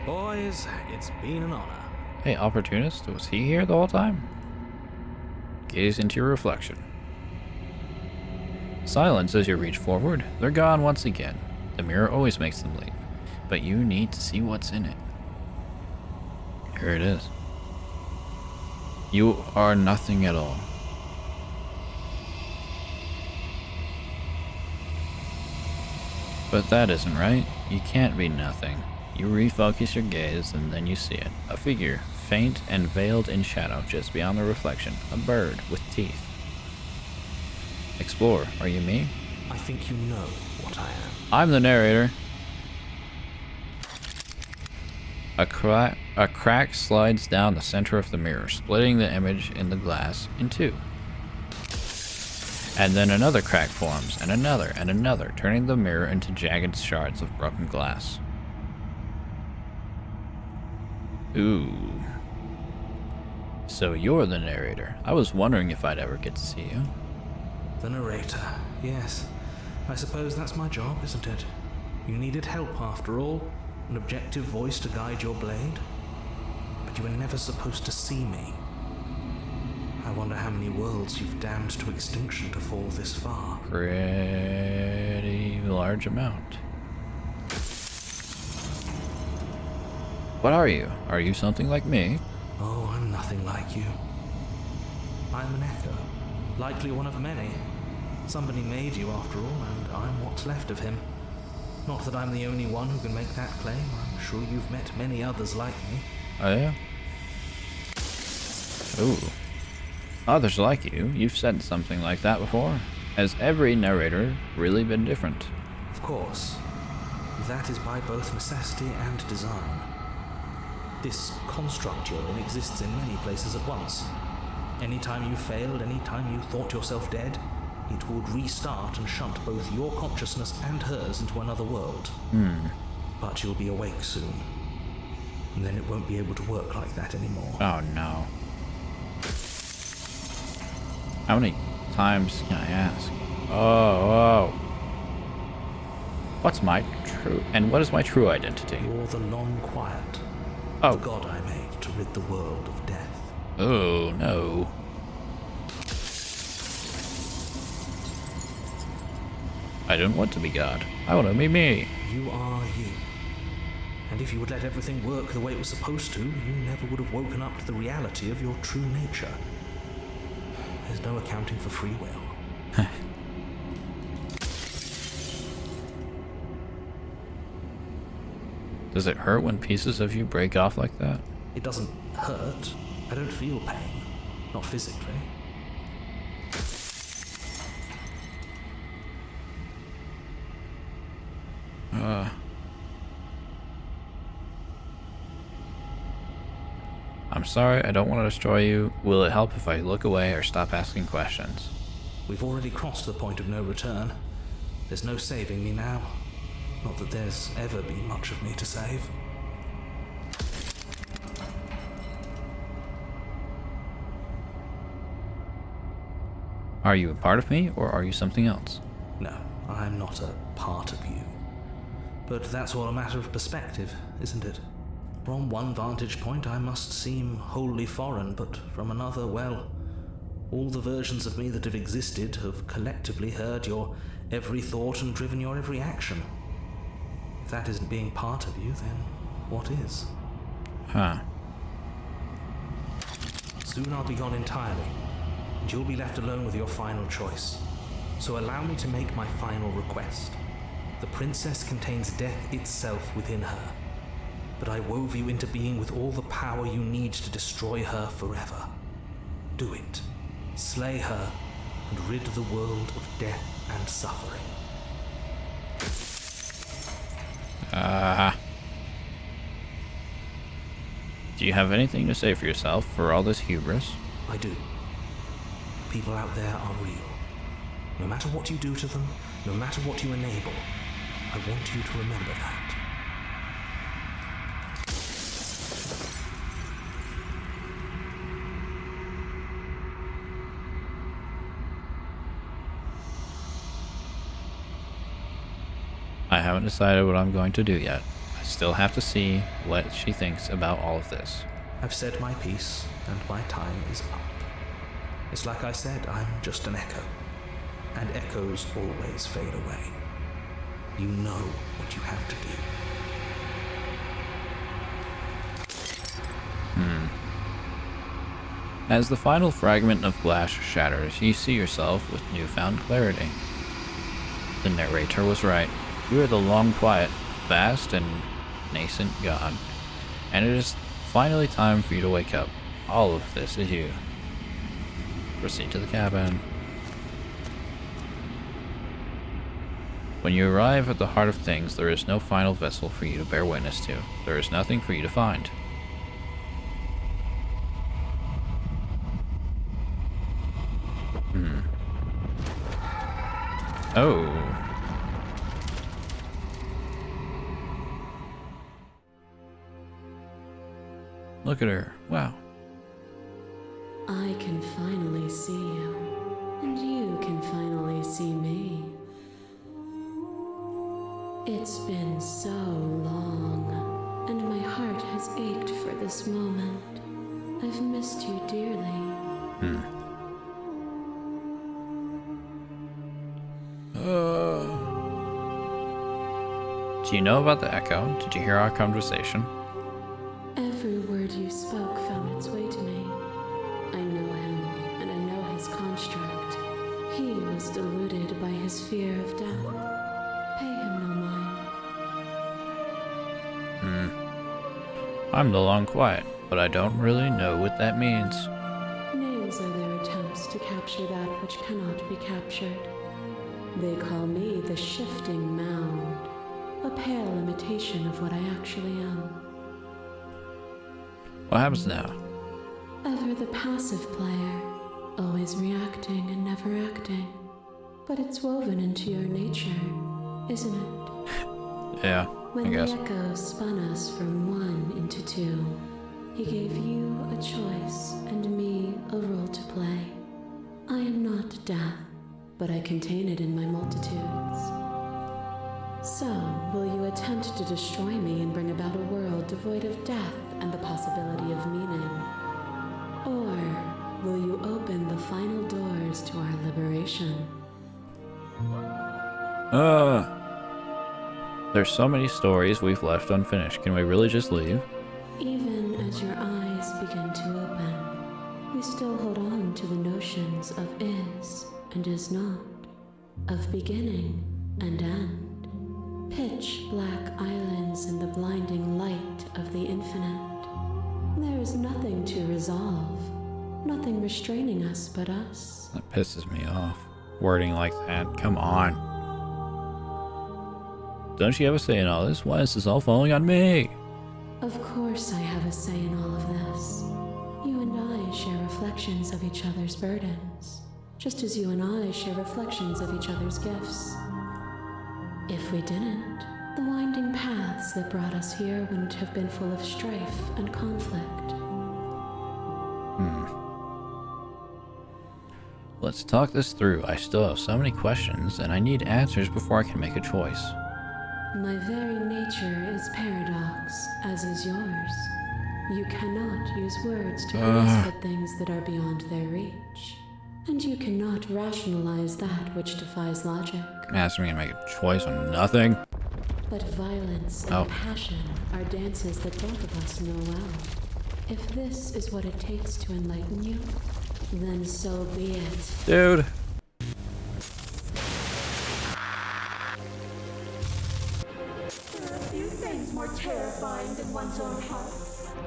S2: Boys, it's been an honor.
S1: Hey, opportunist, was he here the whole time? Gaze into your reflection. Silence as you reach forward. They're gone once again. The mirror always makes them leave, but you need to see what's in it. Here it is. You are nothing at all. But that isn't right. You can't be nothing. You refocus your gaze and then you see it. A figure, faint and veiled in shadow just beyond the reflection. A bird with teeth. Explore, are you me?
S2: I think you know what I am.
S1: I'm the narrator. A crack slides down the center of the mirror, splitting the image in the glass in two. And then another crack forms, and another, turning the mirror into jagged shards of broken glass. Ooh. So you're the narrator. I was wondering if I'd ever get to see you.
S2: The narrator, yes. I suppose that's my job, isn't it? You needed help after all. An objective voice to guide your blade. But you were never supposed to see me. I wonder how many worlds you've damned to extinction to fall this far.
S1: Pretty large amount. What are you? Are you something like me?
S2: Oh, I'm nothing like you. I'm an echo, likely one of many. Somebody made you after all, and I'm what's left of him. Not that I'm the only one who can make that claim. I'm sure you've met many others like me.
S1: Oh, yeah? Ooh. Others like you? You've said something like that before. Has every narrator really been different?
S2: Of course. That is by both necessity and design. This construct you're in exists in many places at once. Anytime you failed, anytime you thought yourself dead, it would restart and shunt both your consciousness and hers into another world. But you'll be awake soon. And then it won't be able to work like that anymore.
S1: Oh no. How many times can I ask? Oh. What's my true... And what is my true identity?
S2: You're the long quiet.
S1: Oh.
S2: The god I made to rid the world of death.
S1: Oh, no. I don't want to be God. I want to be me.
S2: You are you. And if you would let everything work the way it was supposed to, you never would have woken up to the reality of your true nature. There's no accounting for free will.
S1: Does it hurt when pieces of you break off like that?
S2: It doesn't hurt. I don't feel pain. Not physically.
S1: I'm sorry, I don't want to destroy you. Will it help if I look away or stop asking questions?
S2: We've already crossed the point of no return. There's no saving me now. Not that there's ever been much of me to save.
S1: Are you a part of me, or are you something else?
S2: No, I'm not a part of you. But that's all a matter of perspective, isn't it? From one vantage point, I must seem wholly foreign, but from another, well, all the versions of me that have existed have collectively heard your every thought and driven your every action. If that isn't being part of you, then what is?
S1: Huh.
S2: Soon I'll be gone entirely, and you'll be left alone with your final choice. So allow me to make my final request. The princess contains death itself within her, but I wove you into being with all the power you need to destroy her forever. Do it. Slay her, and rid the world of death and suffering.
S1: Do you have anything to say for yourself for all this hubris?
S2: I do. People out there are real. No matter what you do to them, no matter what you enable, I want you to remember that.
S1: I haven't decided what I'm going to do yet. I still have to see what she thinks about all of this.
S2: I've said my piece, and my time is up. It's like I said, I'm just an echo. And echoes always fade away. You know what you have to do.
S1: As the final fragment of glass shatters, you see yourself with newfound clarity. The narrator was right. You are the long quiet, vast and nascent god. And it is finally time for you to wake up. All of this is you. Proceed to the cabin. When you arrive at the heart of things, there is no final vessel for you to bear witness to. There is nothing for you to find. Oh. Look at her. Wow.
S4: I can finally see you, and you can finally see me. It's been so long, and my heart has ached for this moment. I've missed you dearly.
S1: Do you know about the echo? Did you hear our conversation?
S4: Every word you spoke found its way to me.
S1: I'm no long quiet, but I don't really know what that means.
S4: Names are their attempts to capture that which cannot be captured. They call me the shifting mound, a pale imitation of what I actually am.
S1: What happens now?
S4: Ever the passive player, always reacting and never acting. But it's woven into your nature, isn't it?
S1: Yeah,
S4: When
S1: I
S4: the
S1: guess.
S4: echo spun us from one into two, he gave you a choice and me a role to play. I am not death, but I contain it in my multitudes. So, will you attempt to destroy me and bring about a world devoid of death and the possibility of meaning? Or will you open the final doors to our liberation?
S1: There's so many stories we've left unfinished. Can we really just leave?
S4: Even as your eyes begin to open, we still hold on to the notions of is and is not, of beginning and end, pitch black islands in the blinding light of the infinite. There is nothing to resolve, nothing restraining us but us.
S1: That pisses me off. Wording like that. Come on. Don't you have a say in all this? Why is this all falling on me?
S4: Of course I have a say in all of this. You and I share reflections of each other's burdens, just as you and I share reflections of each other's gifts. If we didn't, the winding paths that brought us here wouldn't have been full of strife and conflict.
S1: Let's talk this through. I still have so many questions, and I need answers before I can make a choice.
S4: My very nature is paradox, as is yours. You cannot use words to grasp at things that are beyond their reach. And you cannot rationalize that which defies logic.
S1: Asking me to make a choice on nothing?
S4: But violence and passion are dances that both of us know well. If this is what it takes to enlighten you, then so be it.
S1: Dude.
S5: There are few things more terrifying than one's own heart.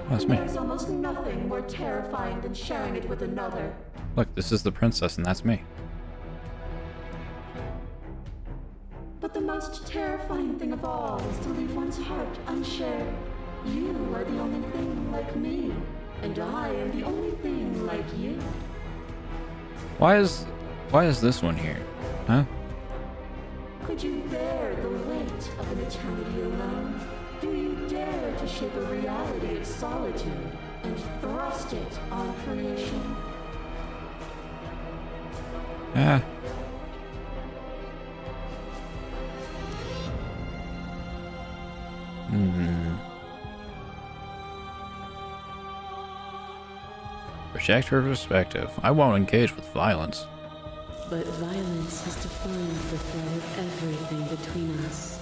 S1: That's
S5: And
S1: me.
S5: there's almost nothing more terrifying than sharing it with another.
S1: Look, this is the princess, and that's me.
S5: But the most terrifying thing of all is to leave one's heart unshared. You are the only thing like me, and I am the only thing like you.
S1: Why is this one here? Huh?
S5: Could you bear the weight of an eternity alone? Do you dare to shape a reality of solitude and thrust it on creation?
S1: Ah. Project her perspective. I won't engage with violence.
S4: But violence has defined the thread of everything between us.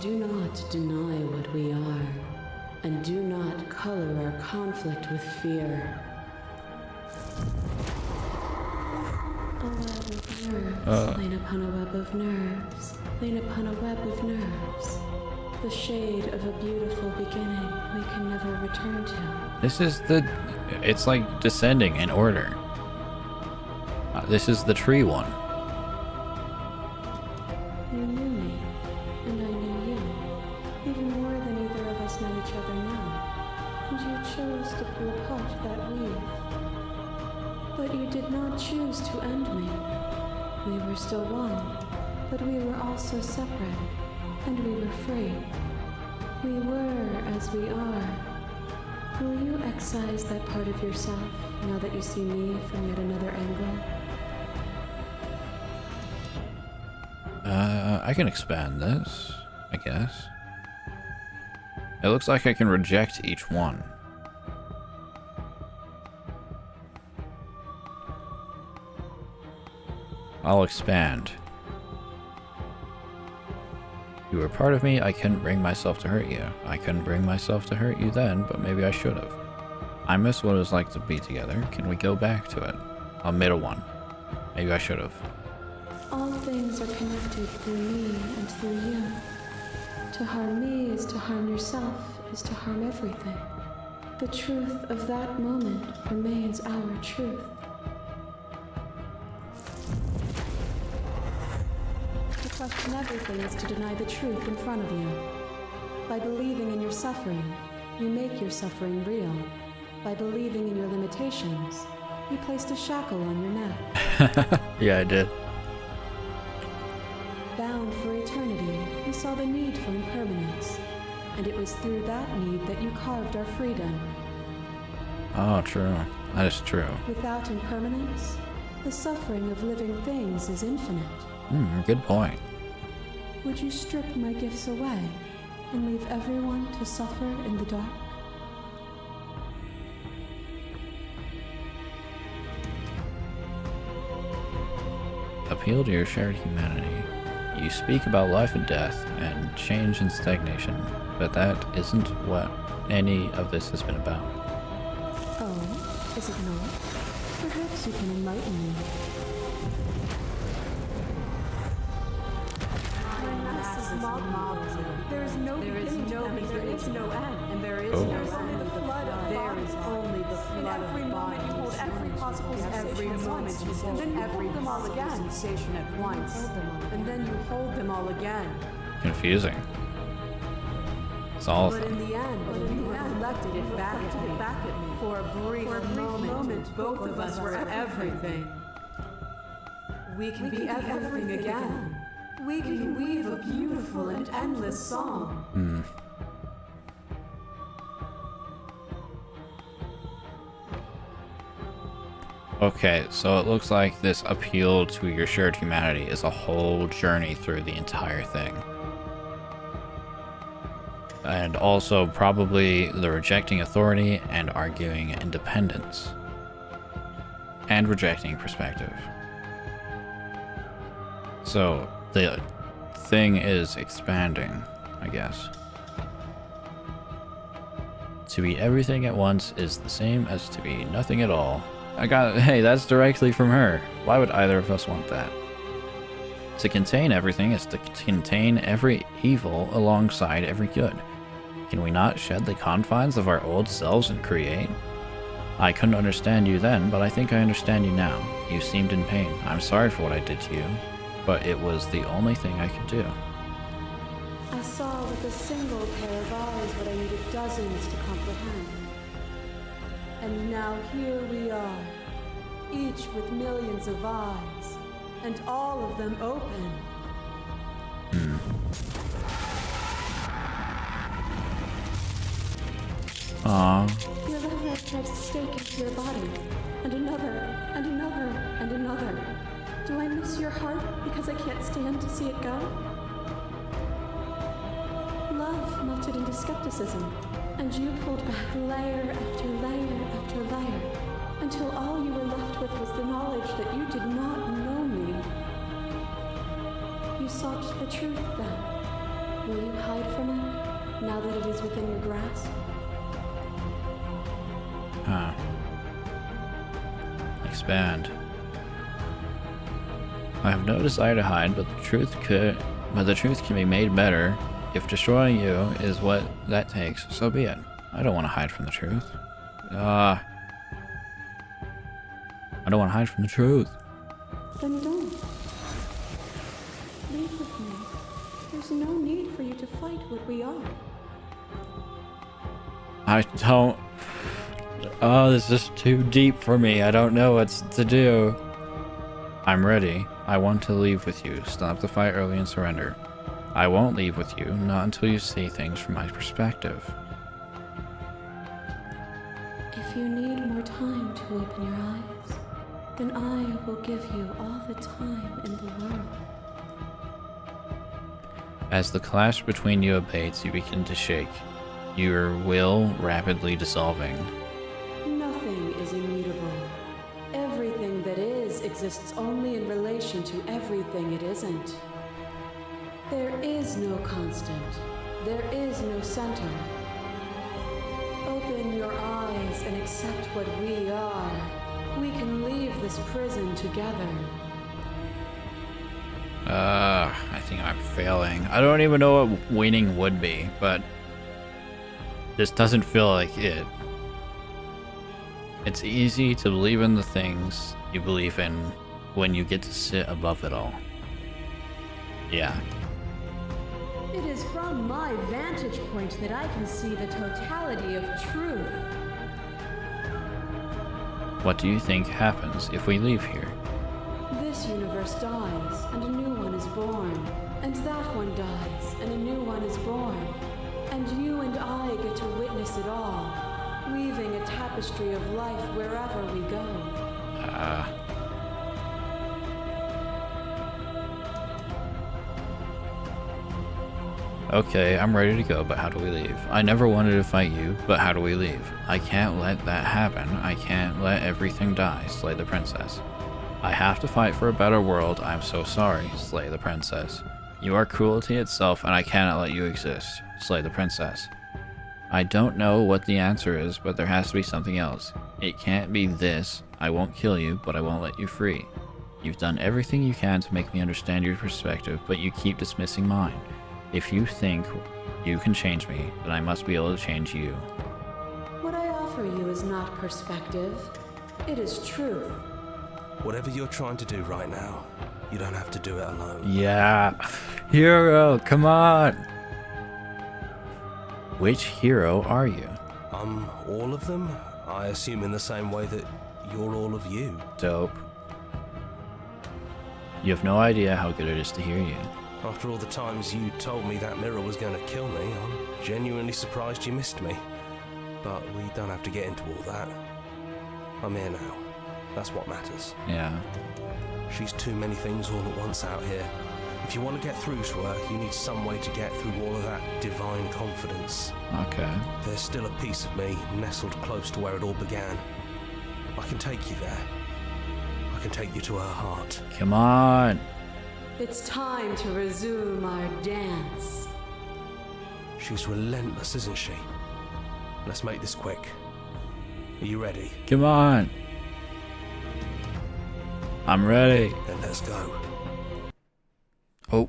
S4: Do not deny what we are, and do not color our conflict with fear. A web of nerves, lain upon a web of nerves, lain upon a web of nerves. The shade of a beautiful beginning we can never return to.
S1: This is it's like descending in order. This is the tree one.
S4: You knew me, and I knew you, even more than either of us know each other now. And you chose to pull apart that weave. But you did not choose to end me. We were still one, but we were also separate, and we were free. We were as we are. Will you excise that part of yourself now that you see me from yet another angle?
S1: I can expand this, I guess. It looks like I can reject each one. I'll expand. You were part of me, I couldn't bring myself to hurt you. I couldn't bring myself to hurt you then, but maybe I should have. I miss what it was like to be together. Can we go back to it? A middle one. Maybe I should have.
S4: All things are connected through me and through you.
S5: To harm me is to harm yourself, is to harm everything. The truth of that moment remains our truth. To question everything is to deny the truth in front of you. By believing in your suffering, you make your suffering real. By believing in your limitations, you placed a shackle on your neck.
S1: Yeah, I did.
S5: Bound for eternity, you saw the need for impermanence. And it was through that need that you carved our freedom.
S1: Oh, true. That is true.
S5: Without impermanence, the suffering of living things is infinite.
S1: Good point.
S5: Would you strip my gifts away and leave everyone to suffer in the dark?
S1: Appeal to your shared humanity. You speak about life and death and change and stagnation, but that isn't what any of this has been about.
S5: Oh, is it not? Perhaps you can enlighten me. There is no beginning, there is no end, and there is only the flood of there is only the flood of every moment you hold every possible sensation at once, and then you hold them all again. Sensation at once, and then you hold them all again.
S1: Confusing. It's all of
S5: But
S1: them.
S5: in the end, when you reflected it back at me, for a brief moment, both of us were everything. We can be everything again. We can weave a beautiful and endless song.
S1: Okay, so it looks like this appeal to your shared humanity is a whole journey through the entire thing. And also probably the rejecting authority and arguing independence. And rejecting perspective. So the thing is expanding, I guess. To be everything at once is the same as to be nothing at all. Hey, that's directly from her. Why would either of us want that? To contain everything is to contain every evil alongside every good. Can we not shed the confines of our old selves and create? I couldn't understand you then, but I think I understand you now. You seemed in pain. I'm sorry for what I did to you, but it was the only thing I could do.
S5: I saw with a single pair of eyes what I needed dozens to comprehend. And now here we are, each with millions of eyes, and all of them open.
S1: Aww.
S5: Your love life drives a stake into your body, and another, and another, and another. Do I miss your heart because I can't stand to see it go? Love melted into skepticism, and you pulled back layer after layer after layer, until all you were left with was the knowledge that you did not know me. You sought the truth then. Will you hide from it, now that it is within your grasp?
S1: Huh. Expand. I have no desire to hide, but the truth can be made better. If destroying you is what that takes, so be it. I don't want to hide from the truth. I don't want to hide from the truth.
S5: Then don't. Leave with me. There's no need for you to fight what we are.
S1: I don't... Oh, this is too deep for me. I don't know what to do. I'm ready. I want to leave with you. Stop the fight early and surrender. I won't leave with you, not until you see things from my perspective.
S5: If you need more time to open your eyes, then I will give you all the time in the world.
S1: As the clash between you abates, you begin to shake, your will rapidly dissolving.
S5: Nothing is immutable. Everything that is exists only in relation to everything it isn't. There is no constant. There is no center. Open your eyes and accept what we are. We can leave this prison together.
S1: I think I'm failing. I don't even know what winning would be, but this doesn't feel like it. It's easy to believe in the things you believe in when you get to sit above it all. Yeah.
S5: It is from my vantage point that I can see the totality of truth.
S1: What do you think happens if we leave here?
S5: This universe dies, and a new one is born. And that one dies, and a new one is born. And you and I get to witness it all, weaving a tapestry of life wherever we go.
S1: Okay, I'm ready to go, but how do we leave? I never wanted to fight you, but how do we leave? I can't let that happen. I can't let everything die, slay the princess. I have to fight for a better world. I'm so sorry, slay the princess. You are cruelty itself, and I cannot let you exist, slay the princess. I don't know what the answer is, but there has to be something else. It can't be this. I won't kill you, but I won't let you free. You've done everything you can to make me understand your perspective, but you keep dismissing mine. If you think you can change me, then I must be able to change you.
S5: What I offer you is not perspective. It is truth.
S2: Whatever you're trying to do right now, you don't have to do it alone.
S1: Yeah. Hero, come on. Which hero are you?
S2: All of them? I assume in the same way that you're all of you.
S1: Dope. You have no idea how good it is to hear you.
S2: After all the times you told me that mirror was going to kill me, I'm genuinely surprised you missed me. But we don't have to get into all that. I'm here now. That's what matters.
S1: Yeah.
S2: She's too many things all at once out here. If you want to get through to her, you need some way to get through all of that divine confidence.
S1: Okay.
S2: There's still a piece of me nestled close to where it all began. I can take you there. I can take you to her heart.
S1: Come on.
S5: It's time to resume our dance.
S2: She's relentless, isn't she? Let's make this quick. Are you ready?
S1: Come on. I'm ready.
S2: Then let's go.
S1: Oh.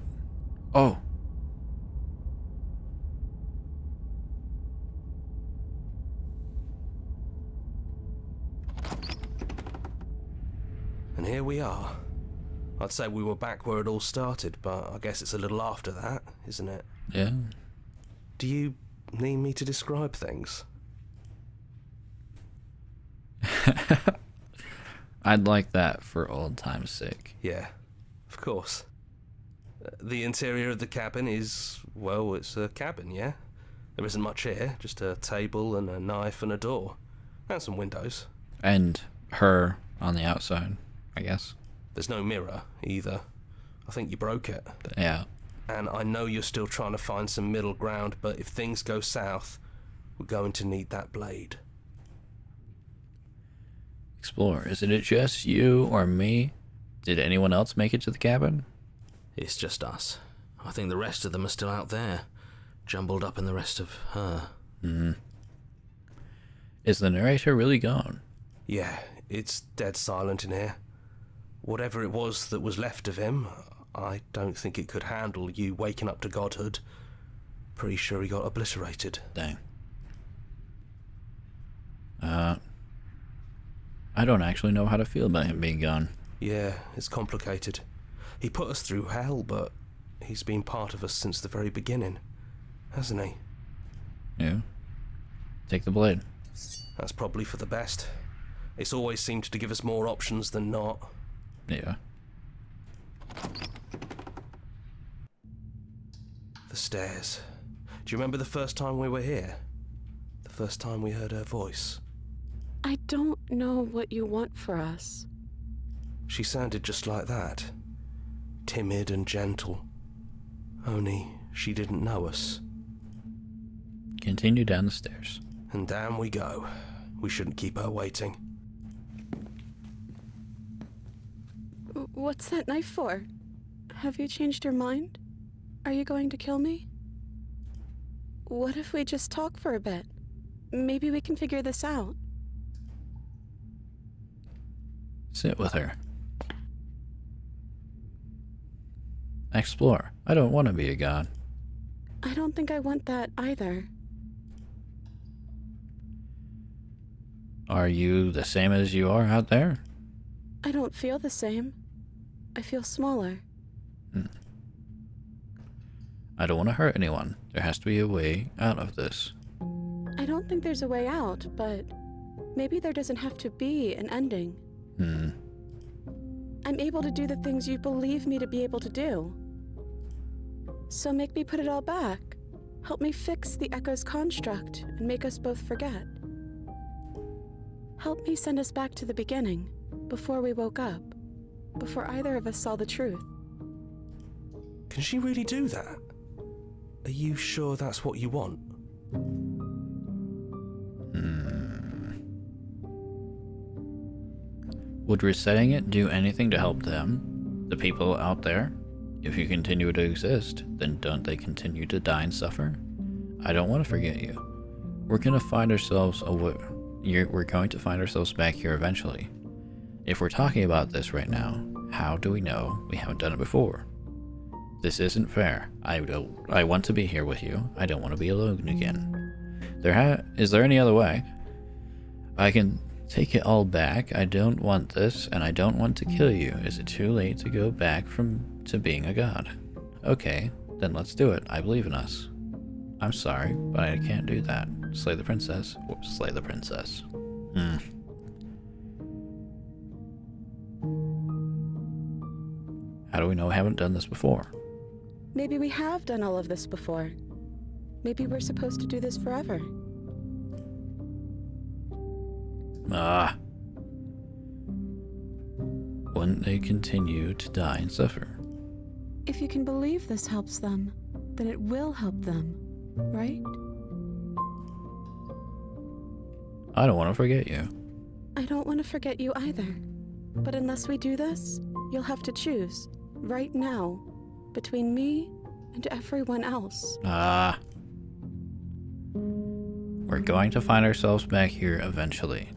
S1: Oh.
S2: And here we are. I'd say we were back where it all started, but I guess it's a little after that, isn't it?
S1: Yeah.
S2: Do you need me to describe things?
S1: I'd like that for old time's sake.
S2: Yeah, of course. The interior of the cabin is, well, it's a cabin, yeah? There isn't much here, just a table and a knife and a door. And some windows.
S1: And her on the outside, I guess.
S2: There's no mirror, either. I think you broke it.
S1: Yeah.
S2: And I know you're still trying to find some middle ground, but if things go south, we're going to need that blade.
S1: Explore. Isn't it just you or me? Did anyone else make it to the cabin?
S2: It's just us. I think the rest of them are still out there, jumbled up in the rest of her.
S1: Mm-hmm. Is the narrator really gone?
S2: Yeah, it's dead silent in here. Whatever it was that was left of him, I don't think it could handle you waking up to godhood. Pretty sure he got obliterated.
S1: Dang. I don't actually know how to feel about him being gone.
S2: Yeah, it's complicated. He put us through hell, but he's been part of us since the very beginning, hasn't he?
S1: Yeah. Take the blade.
S2: That's probably for the best. It's always seemed to give us more options than not.
S1: Yeah.
S2: The stairs. Do you remember the first time we were here? The first time we heard her voice?
S5: I don't know what you want for us.
S2: She sounded just like that. Timid and gentle. Only she didn't know us.
S1: Continue down the stairs.
S2: And down we go. We shouldn't keep her waiting.
S5: What's that knife for? Have you changed your mind? Are you going to kill me? What if we just talk for a bit? Maybe we can figure this out.
S1: Sit with her. Explore. I don't want to be a god.
S6: I don't think I want that either.
S1: Are you the same as you are out there?
S6: I don't feel the same. I feel smaller.
S1: I don't want to hurt anyone. There has to be a way out of this.
S6: I don't think there's a way out, but maybe there doesn't have to be an ending. I'm able to do the things you believe me to be able to do. So make me put it all back. Help me fix the Echo's construct and make us both forget. Help me send us back to the beginning, before we woke up, before either of us saw the truth.
S7: Can she really do that? Are you sure that's what you want?
S1: Would resetting it do anything to help them, the people out there? If you continue to exist, then don't they continue to die and suffer? I don't want to forget you. We're going to find ourselves back here eventually. If we're talking about this right now, how do we know we haven't done it before? This isn't fair. I want to be here with you. I don't want to be alone again. Is there any other way? I can take it all back. I don't want this, and I don't want to kill you. Is it too late to go back to being a god? Okay, then let's do it. I believe in us. I'm sorry, but I can't do that. Slay the princess. Slay the princess. How do we know we haven't done this before?
S6: Maybe we have done all of this before. Maybe we're supposed to do this forever.
S1: Wouldn't they continue to die and suffer?
S6: If you can believe this helps them, then it will help them, right?
S1: I don't want to forget you.
S6: I don't want to forget you either. But unless we do this, you'll have to choose, right now, between me and everyone else.
S1: We're going to find ourselves back here eventually.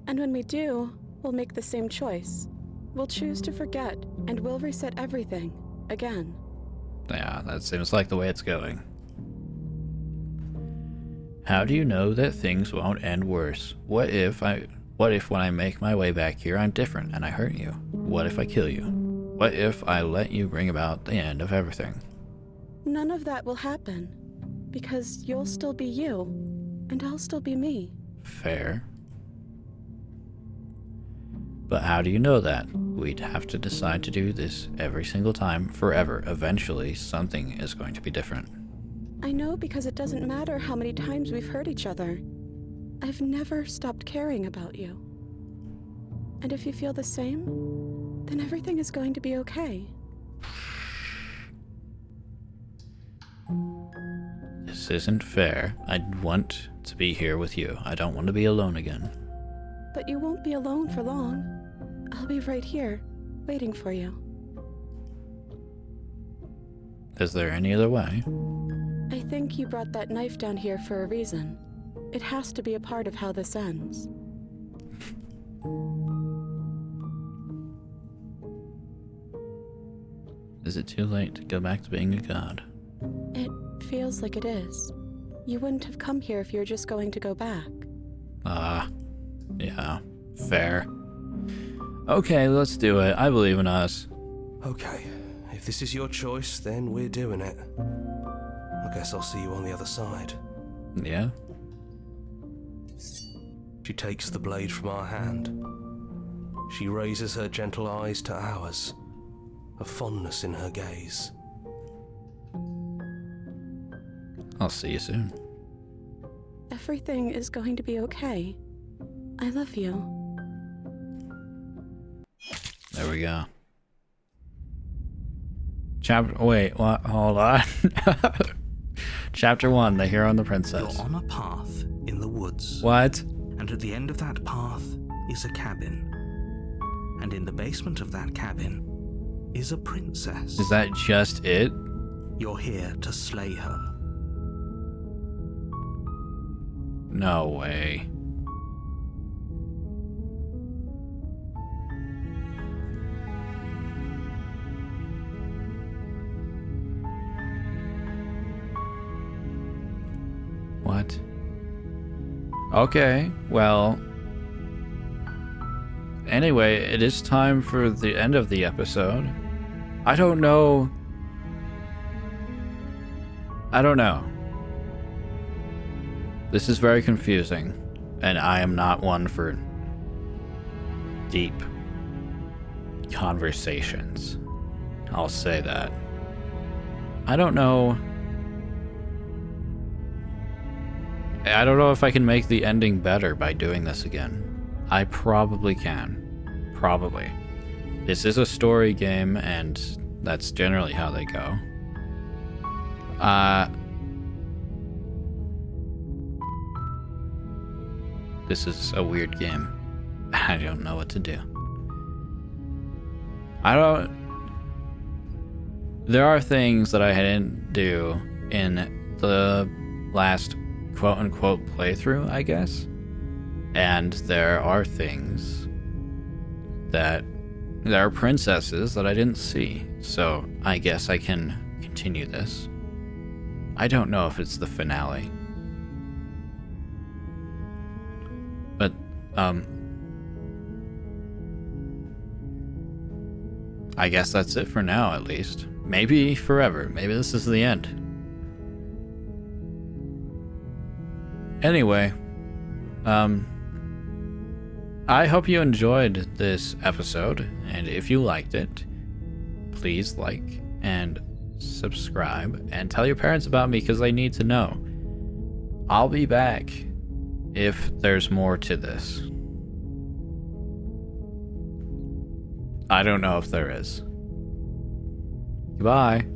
S6: And when we do, we'll make the same choice. We'll choose to forget, and we'll reset everything, again.
S1: Yeah, that seems like the way it's going. How do you know that things won't end worse? What if when I make my way back here I'm different and I hurt you? What if I kill you? What if I let you bring about the end of everything?
S6: None of that will happen, because you'll still be you, and I'll still be me.
S1: Fair. But how do you know that? We'd have to decide to do this every single time, forever. Eventually, something is going to be different.
S6: I know because it doesn't matter how many times we've hurt each other. I've never stopped caring about you. And if you feel the same, then everything is going to be okay.
S1: This isn't fair. I want to be here with you. I don't want to be alone again.
S6: But you won't be alone for long. I'll be right here, waiting for you.
S1: Is there any other way?
S6: I think you brought that knife down here for a reason. It has to be a part of how this ends.
S1: Is it too late to go back to being a god?
S6: It feels like it is. You wouldn't have come here if you were just going to go back.
S1: Yeah, fair. Okay, let's do it. I believe in us.
S7: Okay, if this is your choice, then we're doing it. I guess I'll see you on the other side.
S1: Yeah?
S7: She takes the blade from our hand. She raises her gentle eyes to ours, a fondness in her gaze.
S1: I'll see you soon.
S6: Everything is going to be okay. I love you.
S1: There we go. Wait, what? Hold on. Chapter 1, The Hero and the Princess.
S2: You're on a path in the woods.
S1: What?
S2: And at the end of that path is a cabin. And in the basement of that cabin is a princess.
S1: Is that just it?
S2: You're here to slay her.
S1: No way. What? Okay, well... Anyway, it is time for the end of the episode. I don't know. This is very confusing, and I am not one for deep conversations. I'll say that. I don't know if I can make the ending better by doing this again. I probably can. Probably. This is a story game, and that's generally how they go. This is a weird game. I don't know what to do. There are things that I didn't do in the last quote-unquote playthrough, I guess. And there are things that... There are princesses that I didn't see. So I guess I can continue this. I don't know if it's the finale. But, I guess that's it for now, at least. Maybe forever. Maybe this is the end. Anyway, I hope you enjoyed this episode, and if you liked it, please like and subscribe, and tell your parents about me because they need to know. I'll be back if there's more to this. I don't know if there is. Goodbye.